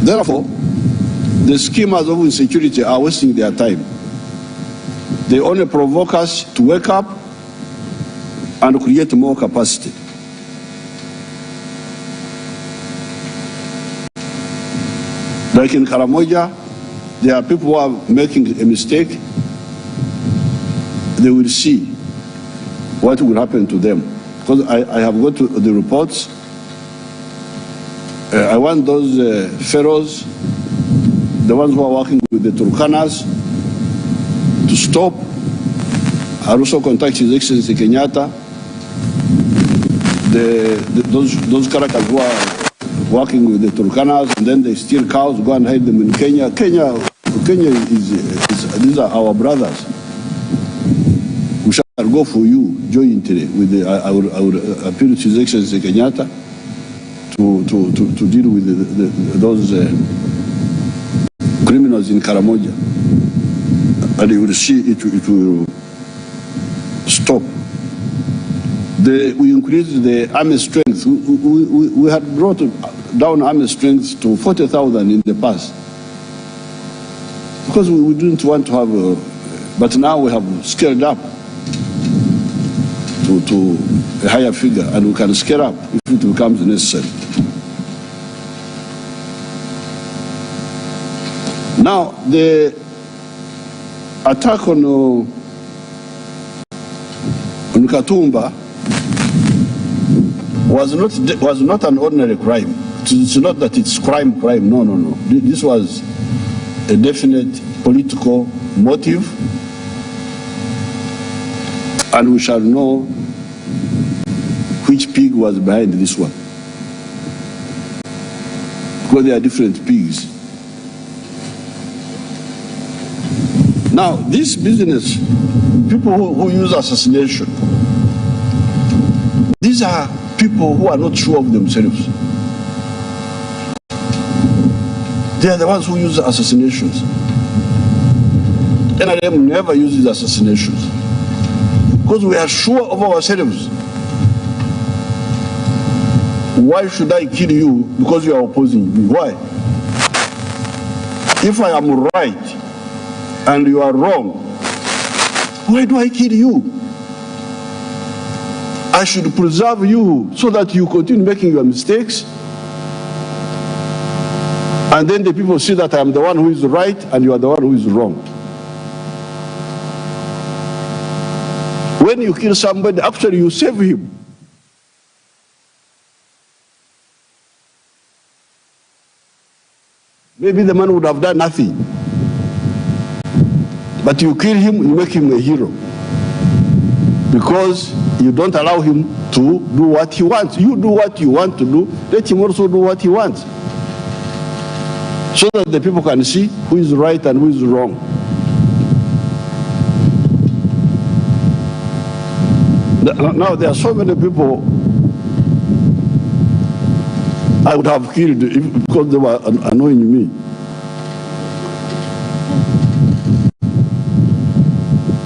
Therefore, the schemers of insecurity are wasting their time. They only provoke us to wake up and create more capacity. Like in Karamoja, there are people who are making a mistake. They will see what will happen to them. Because I have got the reports. I want those pharaohs, the ones who are working with the Turkanas, to stop. I also contact His Excellency Kenyatta, those characters who are working with the Turkanas, and then they steal cows, go and hide them in Kenya. Kenya is these are our brothers. We shall go for you jointly with I will appeal to His Excellency Kenyatta to deal with those criminals in Karamoja, and you will see it will stop. We increased the army strength. We had brought down army strength to 40,000 in the past because we didn't want to have but now we have scaled up to a higher figure, and we can scale up if it becomes necessary. Now, the attack on Katumba was not an ordinary crime. It's not that it's crime. No. This was a definite political motive. And we shall know which pig was behind this one. Because they are different pigs. Now, this business, people who use assassination, these are people who are not sure of themselves. They are the ones who use assassinations. NRM never uses assassinations because we are sure of ourselves. Why should I kill you because you are opposing me? Why? If I am right and you are wrong, why do I kill you? I should preserve you so that you continue making your mistakes. And then the people see that I am the one who is right and you are the one who is wrong. When you kill somebody, actually you save him. Maybe the man would have done nothing. But you kill him, you make him a hero. Because you don't allow him to do what he wants. You do what you want to do, let him also do what he wants. So that the people can see who is right and who is wrong. Now there are so many people I would have killed because they were annoying me.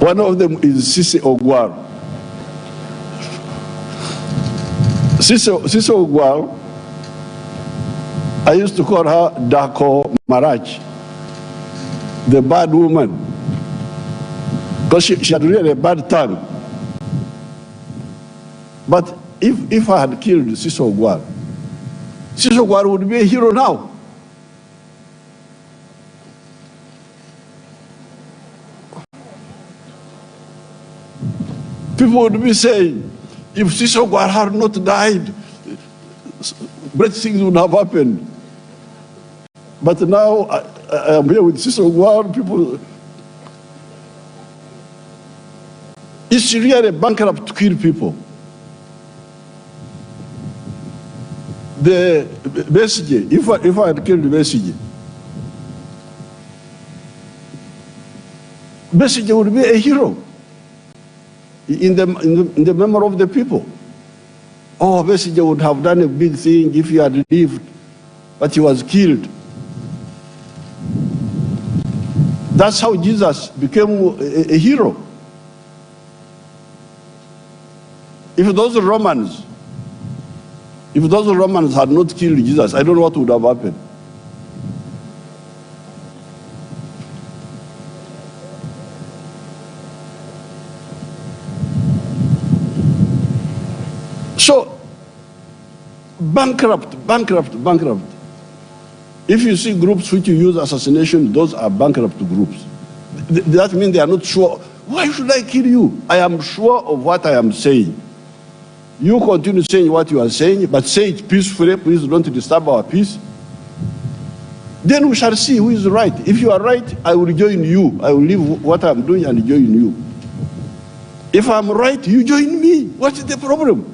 One of them is Sisi Ogwar. Sisi Ogwar, I used to call her Dako Marach, the bad woman, because she had really a bad tongue. But if I had killed Sisi Ogwar would be a hero now. People would be saying, if Sisi Ogwar had not died, great things would have happened. But now I am here with Sisi Ogwar, people. It's really bankrupt to kill people. The Besigye, if I had killed Besigye, Besigye would be a hero in the memory of the people. Oh, Besigye would have done a big thing if he had lived, but he was killed. That's how Jesus became a hero. If those Romans had not killed Jesus, I don't know what would have happened. So, bankrupt. If you see groups which use assassination, those are bankrupt groups. That means they are not sure. Why should I kill you? I am sure of what I am saying. You continue saying what you are saying, but say it peacefully. Please don't disturb our peace. Then we shall see who is right. If you are right, I will join you. I will leave what I'm doing and join you. If I'm right, you join me. What is the problem?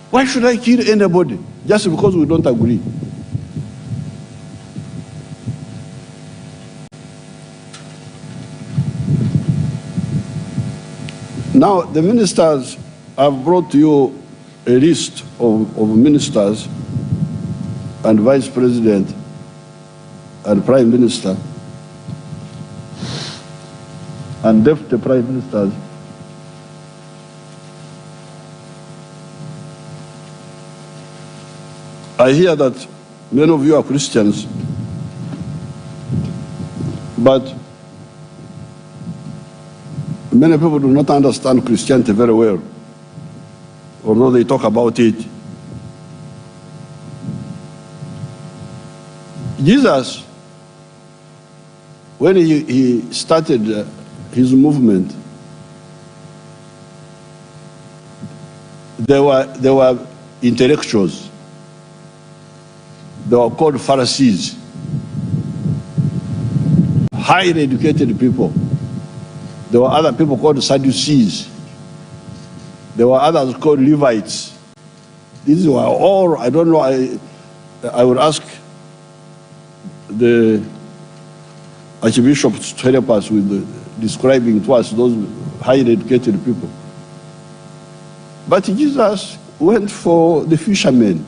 Why should I kill anybody just because we don't agree? Now, the ministers have brought to you a list of ministers and vice president and prime minister and deputy prime ministers. I hear that many of you are Christians, but many people do not understand Christianity very well, although they talk about it. Jesus, when he started his movement, there were intellectuals. They were called Pharisees, highly educated people. There were other people called Sadducees. There were others called Levites. These were all, I don't know, I would ask the Archbishop to help us with describing to us those highly educated people. But Jesus went for the fishermen.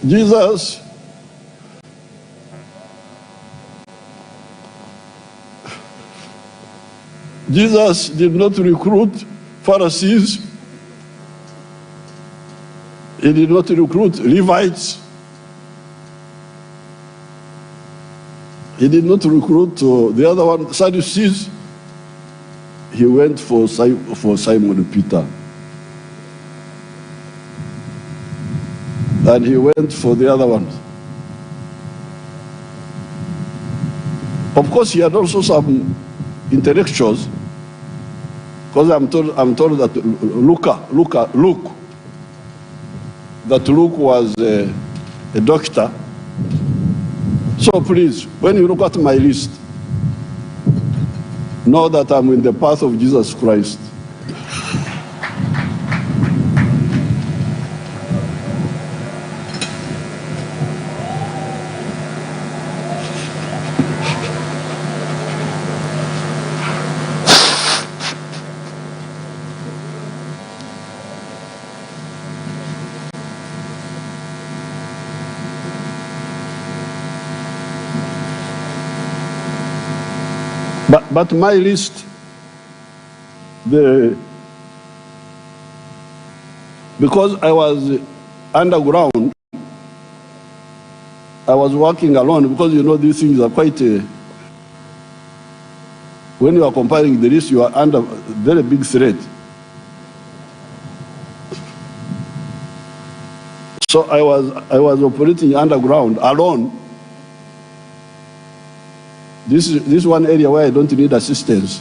Jesus did not recruit Pharisees. He did not recruit Levites. He did not recruit the other one, Sadducees. He went for Simon Peter. And he went for the other ones. Of course, he had also some intellectuals, because I'm told that Luke was a doctor. So please, when you look at my list, know that I'm in the path of Jesus Christ. But my list, because I was underground, I was working alone, because you know these things are quite, when you are comparing the list, you are under very big threat. So I was operating underground alone. This is one area where I don't need assistance.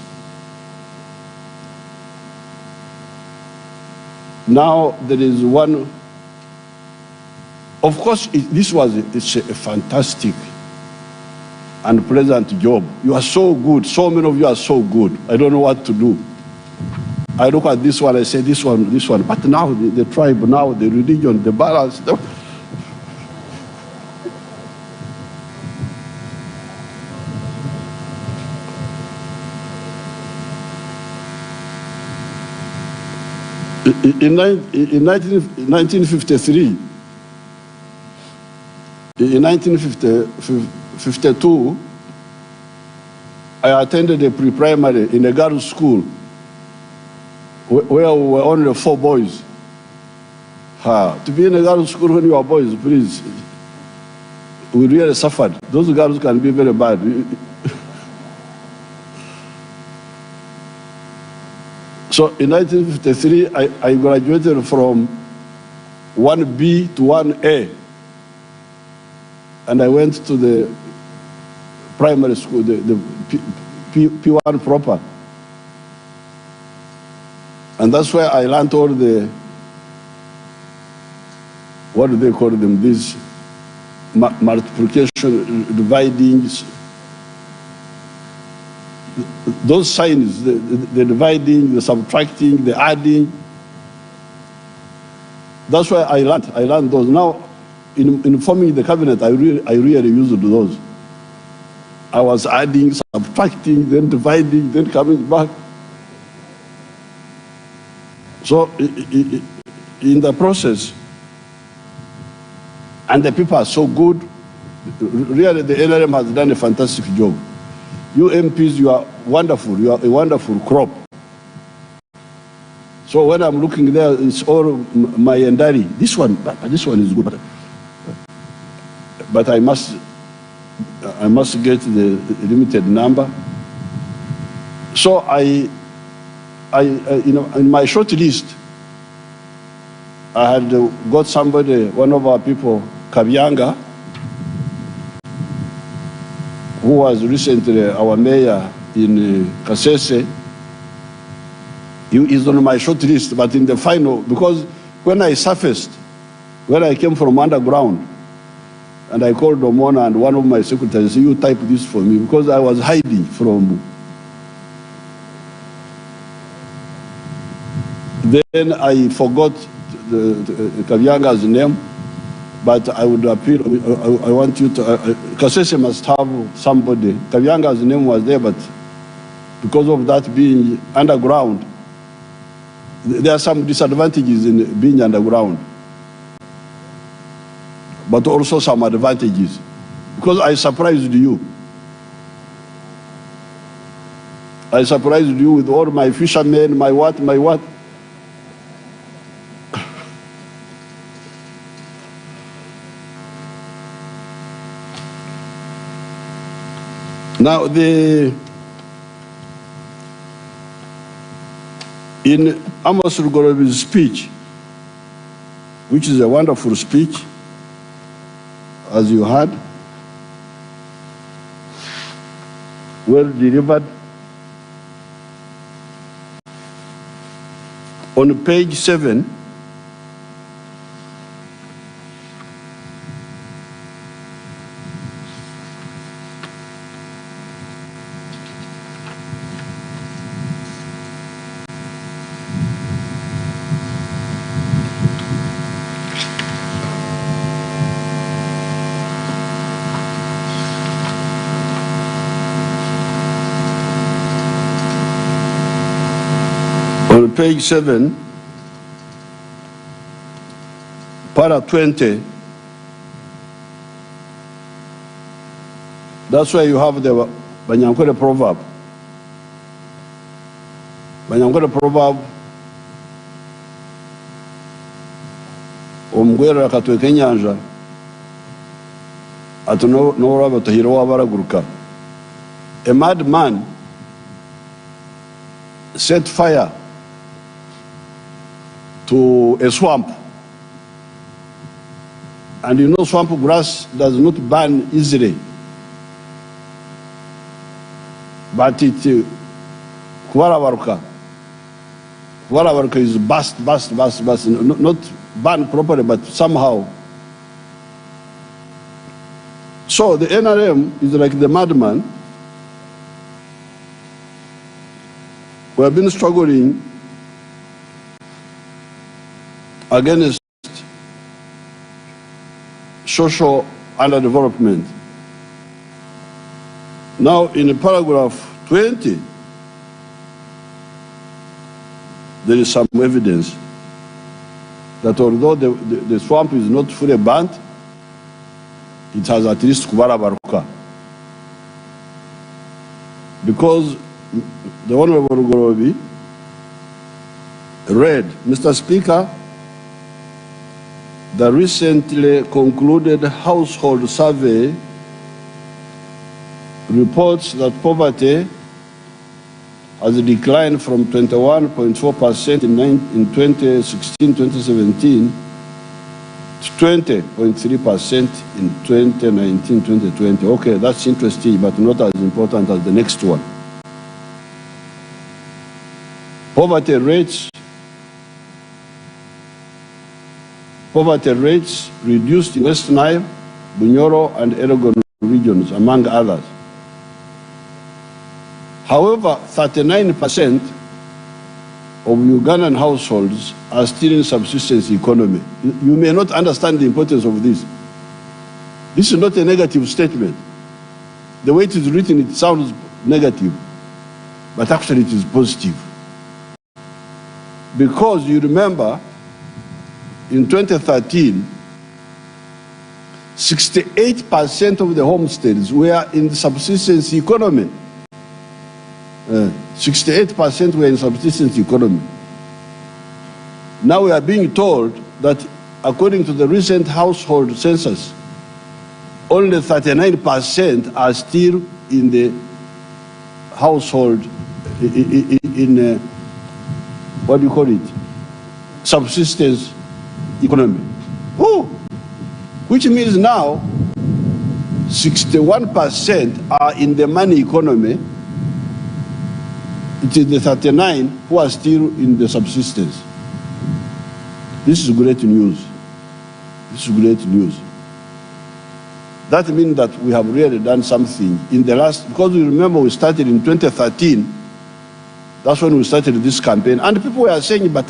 Now there is one. Of course, it's a fantastic and pleasant job. You are so good. So many of you are so good. I don't know what to do. I look at this one, I say this one. But now the tribe, now the religion, the balance. In 1953, in 1952, I attended a pre-primary in a girls' school where we were only 4 boys. To be in a girls' school when you are boys, please, we really suffered. Those girls can be very bad. So in 1953, I graduated from 1B to 1A. And I went to the primary school, the P1 proper. And that's where I learned all the, what do they call them, these multiplication, dividing, those signs, the dividing, the subtracting, the adding. That's why I learned those. Now, in forming the cabinet, I really used those. I was adding, subtracting, then dividing, then coming back. So in the process, and the people are so good, really the NRM has done a fantastic job. You MPs, you are wonderful. You are a wonderful crop. So when I'm looking there, it's all my Ndari. This one is good. But I must get the limited number. So in my short list, I had got somebody, one of our people, Kabyanga, who was recently our mayor in Kasese. He is on my short list, but in the final, because when I surfaced, when I came from underground, and I called Omona and one of my secretaries, you type this for me, because I was hiding from. Then I forgot Kavyanga's name, but I would appeal, I want you to, Kasese must have somebody. Kavyanga's name was there, but because of that being underground, there are some disadvantages in being underground, but also some advantages. Because I surprised you. I surprised you with all my fishermen, my what. Now, in Amos Rugorobi's speech, which is a wonderful speech, as you heard, well delivered, on page 7, on page 7, para 20, that's where you have the Banyankole proverb. Banyankole proverb, omugwera katweka enyanja ati n'olwaba batahirawo abaraguruka. A madman set fire to a swamp, and you know swamp grass does not burn easily, but it kuwarawaruka is burst, not burn properly, but somehow. So the NRM is like the madman. We have been struggling against social underdevelopment. Now, in paragraph 20, there is some evidence that although the swamp is not fully burnt, it has at least kubarabaruka. Because the Honorable Rugorobi read, Mr. Speaker, the recently concluded household survey reports that poverty has declined from 21.4% in 2016-2017 to 20.3% in 2019-2020. Okay, that's interesting, but not as important as the next one. Poverty rates reduced in West Nile, Bunyoro, and Elgon regions, among others. However, 39% of Ugandan households are still in subsistence economy. You may not understand the importance of this. This is not a negative statement. The way it is written, it sounds negative, but actually it is positive. Because you remember, in 2013, 68% of the homesteads were in the subsistence economy. 68% were in subsistence economy. Now we are being told that according to the recent household census, only 39% are still in the household, in what do you call it? Subsistence economy. Ooh. Which means now 61% are in the money economy. It is the 39 who are still in the subsistence. This is great news. This is great news. That means that we have really done something in the last, because we remember we started in 2013. That's when we started this campaign. And people were saying, but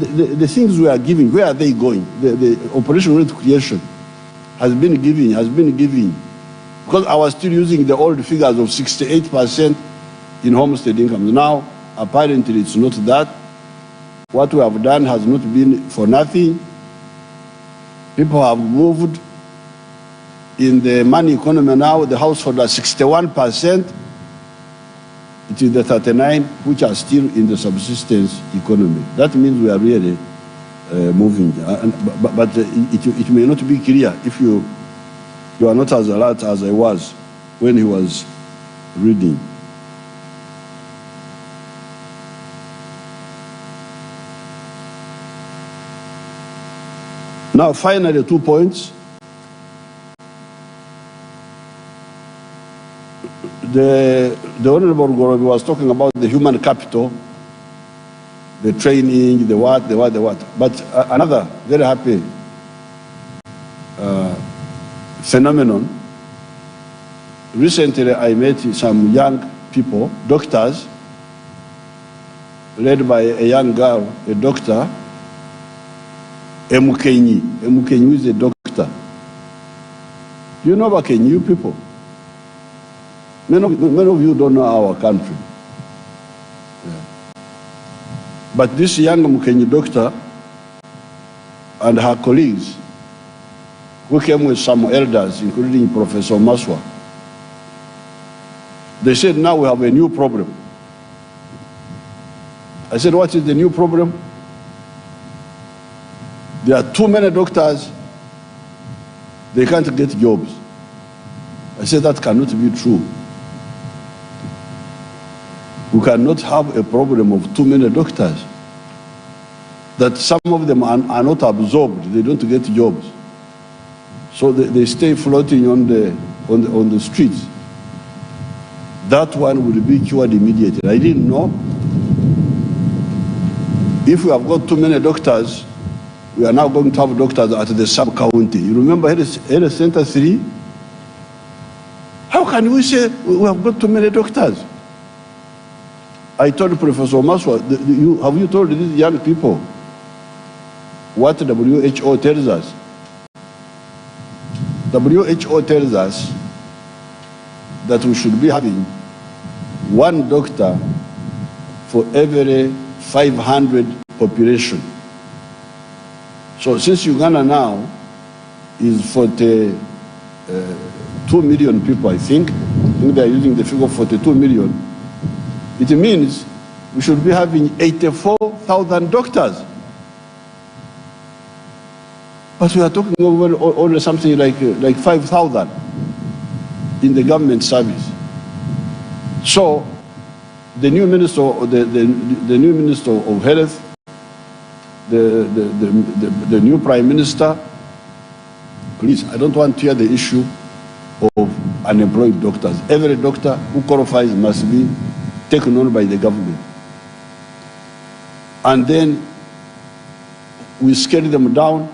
the things we are giving, where are they going? The Operation Wealth Creation has been giving. Because I was still using the old figures of 68% in homestead income. Now, apparently it's not that. What we have done has not been for nothing. People have moved. In the money economy now, the household are 61%. It is the 39 which are still in the subsistence economy. That means we are really moving. But it may not be clear if you are not as alert as I was when he was reading. Now, finally, 2 points. The Honorable Gorobi was talking about the human capital, the training, the what. But another very happy phenomenon. Recently, I met some young people, doctors, led by a young girl, a doctor, Emukenyi. Emukenyi is a doctor. Do you know Bakenyi, you people? Many of you don't know our country. Yeah. But this young Mukenyi doctor and her colleagues, who came with some elders, including Professor Maswa, they said, now we have a new problem. I said, what is the new problem? There are too many doctors, they can't get jobs. I said, that cannot be true. We cannot have a problem of too many doctors. That some of them are not absorbed, they don't get jobs. So they stay floating on the streets. That one will be cured immediately. I didn't know. If we have got too many doctors, we are now going to have doctors at the sub-county. You remember Health Center 3? How can we say we have got too many doctors? I told Professor Maswa, have you told these young people what WHO tells us? WHO tells us that we should be having 1 doctor for every 500 population. So since Uganda now is 42 million people, I think they are using the figure 42 million, it means we should be having 84,000 doctors. But we are talking over only something like 5,000 in the government service. So the new minister, the new minister of health, the new prime minister, please, I don't want to hear the issue of unemployed doctors. Every doctor who qualifies must be taken on by the government. And then we scale them down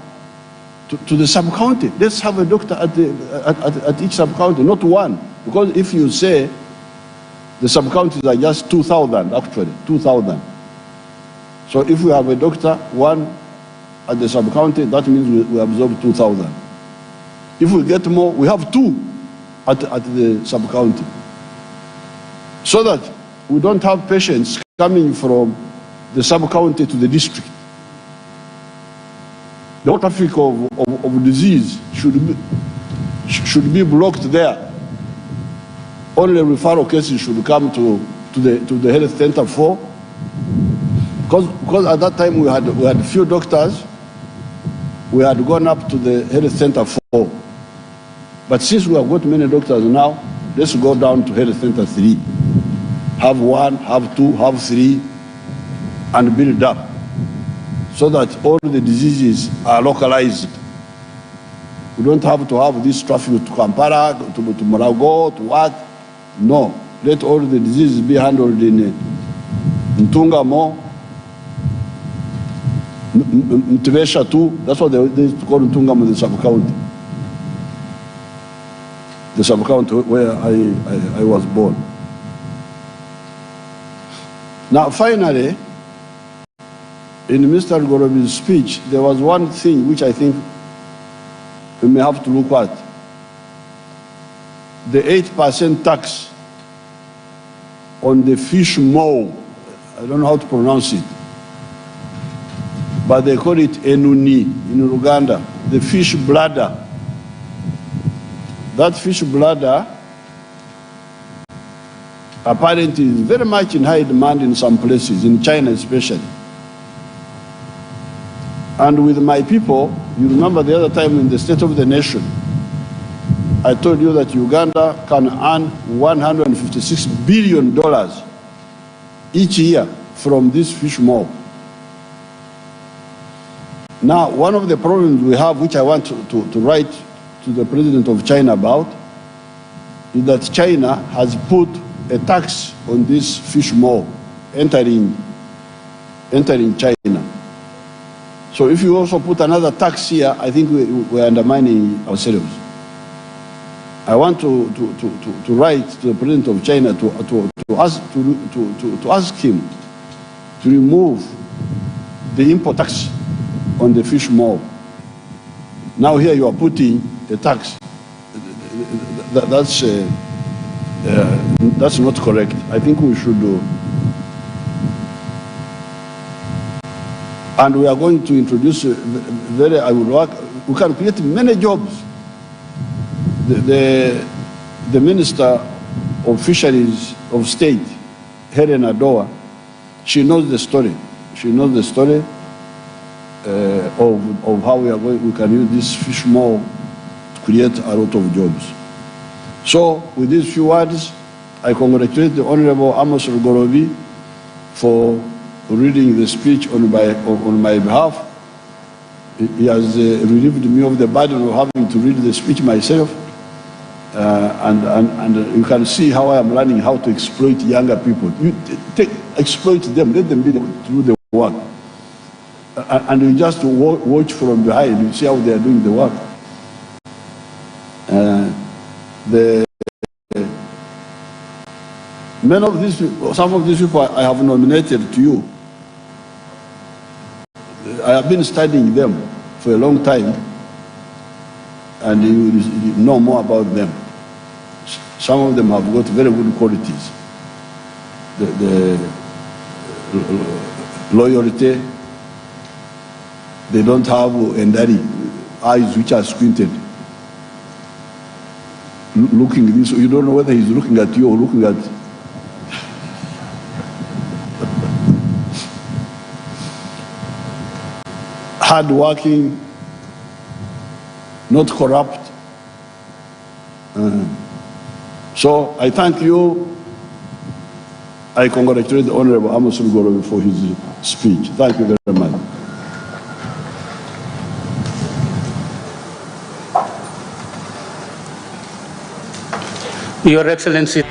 to the sub-county. Let's have a doctor at each sub-county, not 1. Because if you say the sub-counties are just 2,000, actually, 2,000. So if we have a doctor, 1 at the sub-county, that means we absorb 2,000. If we get more, we have 2 at the sub-county. So that we don't have patients coming from the sub-county to the district. The traffic of disease should be blocked there. Only referral cases should come to the health center 4. Because at that time we had few doctors, we had gone up to the health center 4. But since we have got many doctors now, let's go down to health center 3. Have 1, have 2, have 3, and build up, so that all the diseases are localized. We don't have to have this traffic to Kampala, to Morago, to what? No. Let all the diseases be handled in Ntungamo, Mtibesha too, that's what they used to call Ntungamo, the sub-county. The sub-county where I was born. Now, finally, in Mr. Gorobi's speech, there was one thing which I think we may have to look at. The 8% tax on the fish maw, I don't know how to pronounce it, but they call it enuni in Uganda, the fish bladder. That fish bladder apparently is very much in high demand in some places, in China especially. And with my people, you remember the other time in the State of the Nation, I told you that Uganda can earn $156 billion each year from this fish maw. Now, one of the problems we have, which I want to write to the President of China about, is that China has put a tax on this fish maw entering China. So if you also put another tax here, I think we're undermining ourselves. I want to write to the President of China to ask him to remove the import tax on the fish maw. Now here you are putting a tax. That's not correct. I think we should do. And we are going to introduce we can create many jobs. The Minister of Fisheries of State, Helen Adoa, she knows the story. She knows the story of how we can use this fish maw to create a lot of jobs. So with these few words, I congratulate the Honorable Amos Gorobi for reading the speech on my behalf. He has relieved me of the burden of having to read the speech myself. And you can see how I am learning how to exploit younger people. You exploit them, let them be able to do the work. And you just watch from behind, you see how they are doing the work. Many of these people, some of these people I have nominated to you. I have been studying them for a long time, and you know more about them. Some of them have got very good qualities. The loyalty, they don't have endari, eyes which are squinted. Looking at this, you don't know whether he's looking at you or looking at. Hard-working, not corrupt. So I thank you. I congratulate the Honorable Amos Gorobi for his speech. Thank you very much. Your Excellency.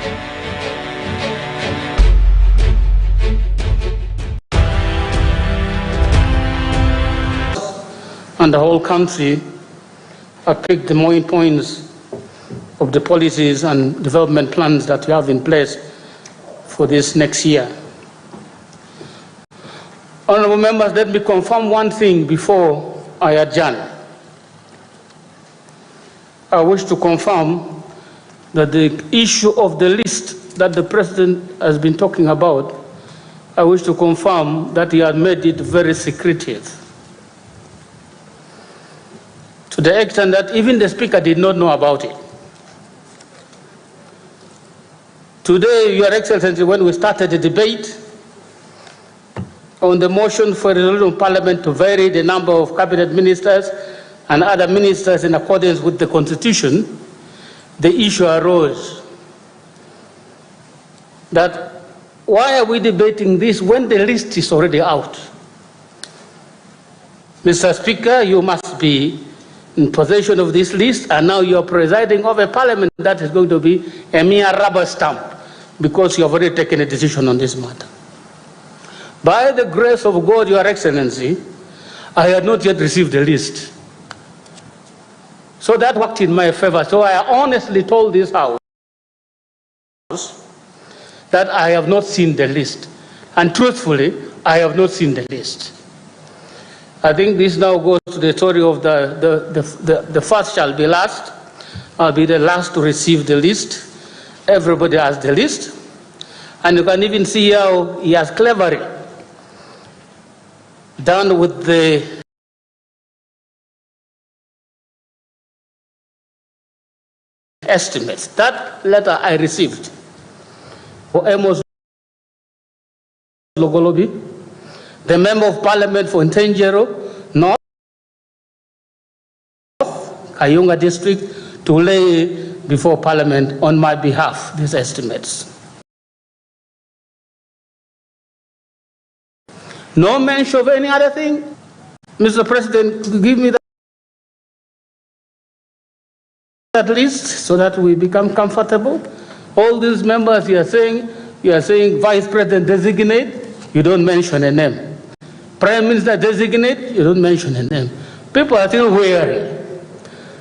And the whole country are picked the main points of the policies and development plans that we have in place for this next year. Honorable members, let me confirm one thing before I adjourn. I wish to confirm that the issue of the list that the President has been talking about, I wish to confirm that he has made it very secretive. To the extent that even the Speaker did not know about it. Today, Your Excellency, when we started the debate on the motion for a resolution of Parliament to vary the number of cabinet ministers and other ministers in accordance with the Constitution, the issue arose that why are we debating this when the list is already out? Mr. Speaker, you must be in possession of this list, and now you are presiding over a parliament that is going to be a mere rubber stamp because you have already taken a decision on this matter. By the grace of God, Your Excellency, I had not yet received the list. So that worked in my favor. So I honestly told this House that I have not seen the list. And truthfully, I have not seen the list. I think this now goes to the story of the first shall be last. I'll be the last to receive the list. Everybody has the list. And you can even see how he has cleverly done with the estimates. That letter I received for Amos Logolobi, the Member of Parliament for Ntenjero North, Kayunga District, to lay before Parliament on my behalf these estimates. No mention of any other thing. Mr. President, give me that list so that we become comfortable. All these members you are saying Vice President designate, you don't mention a name. Prime Minister designate, you don't mention a name. People are still wary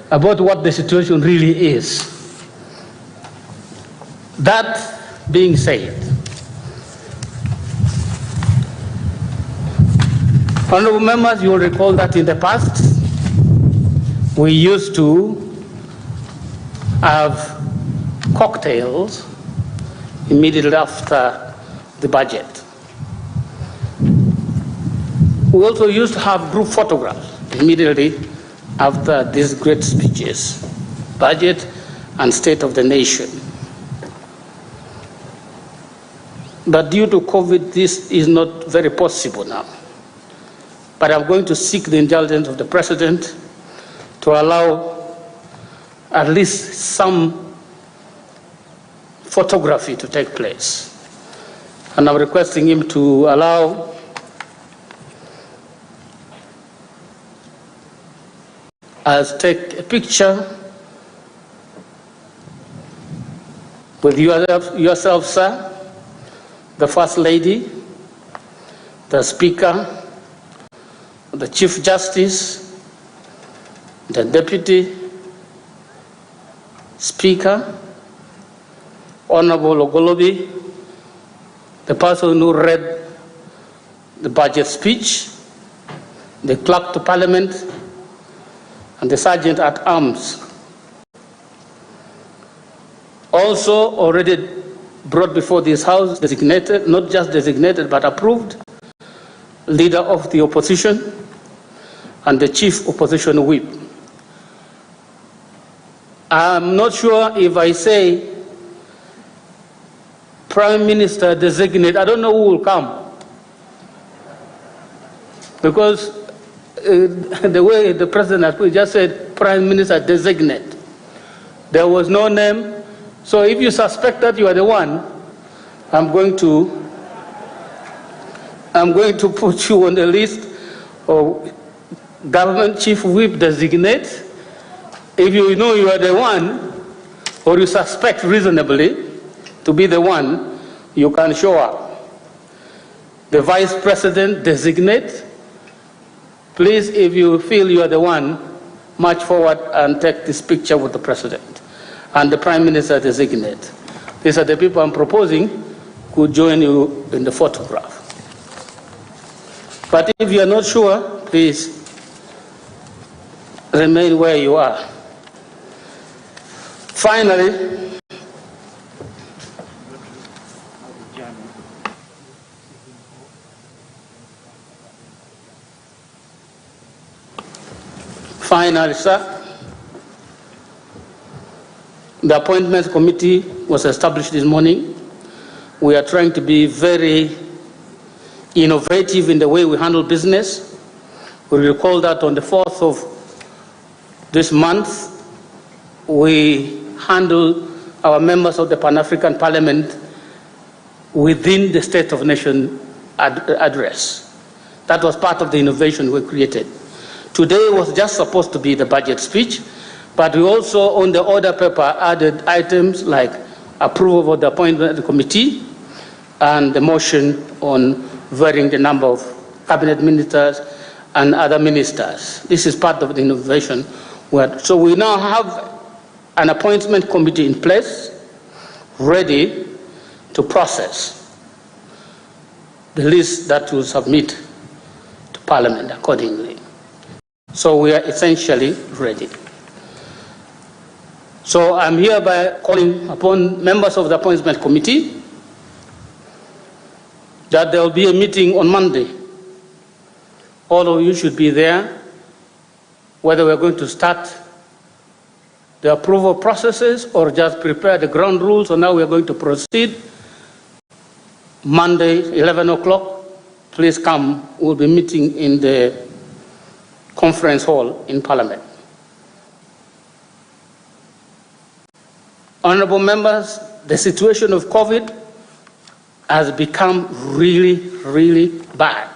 about what the situation really is. That being said, honorable members, you will recall that in the past, we used to have cocktails immediately after the budget. We also used to have group photographs immediately after these great speeches, budget and State of the Nation. But due to COVID, this is not very possible now. But I'm going to seek the indulgence of the President to allow at least some photography to take place. And I'm requesting him to allow us take a picture with yourself, sir, the First Lady, the Speaker, the Chief Justice, the Deputy Speaker, Honorable Ogolobi, the person who read the budget speech, the Clerk to Parliament, and the Sergeant at Arms. Also already brought before this House, designated, not just designated, but approved, Leader of the Opposition and the Chief Opposition Whip. I'm not sure if I say Prime Minister designate, I don't know who will come. Because the way the President has put it, just said Prime Minister designate. There was no name. So if you suspect that you are the one, I'm going to put you on the list of Government Chief Whip designate. If you know you are the one, or you suspect reasonably to be the one, you can show up. The Vice President designate. Please, if you feel you are the one, march forward and take this picture with the President. And the Prime Minister designate. These are the people I'm proposing could join you in the photograph. But if you are not sure, please remain where you are. Finally, sir, the Appointments Committee was established this morning. We are trying to be very innovative in the way we handle business. We recall that on the 4th of this month, we handle our members of the Pan-African Parliament within the State of the Nation address. That was part of the innovation we created. Today was just supposed to be the budget speech, but we also, on the order paper, added items like approval of the appointment committee and the motion on varying the number of cabinet ministers and other ministers. This is part of the innovation. So we now have an appointment committee in place, ready to process the list that will submit to Parliament accordingly. So we are essentially ready. So I'm hereby calling upon members of the appointment committee that there will be a meeting on Monday. All of you should be there, whether we're going to start the approval processes or just prepare the ground rules, so now we're going to proceed. Monday, 11 o'clock, please come. We'll be meeting in the conference hall in Parliament. Honorable members, the situation of COVID has become really, really bad.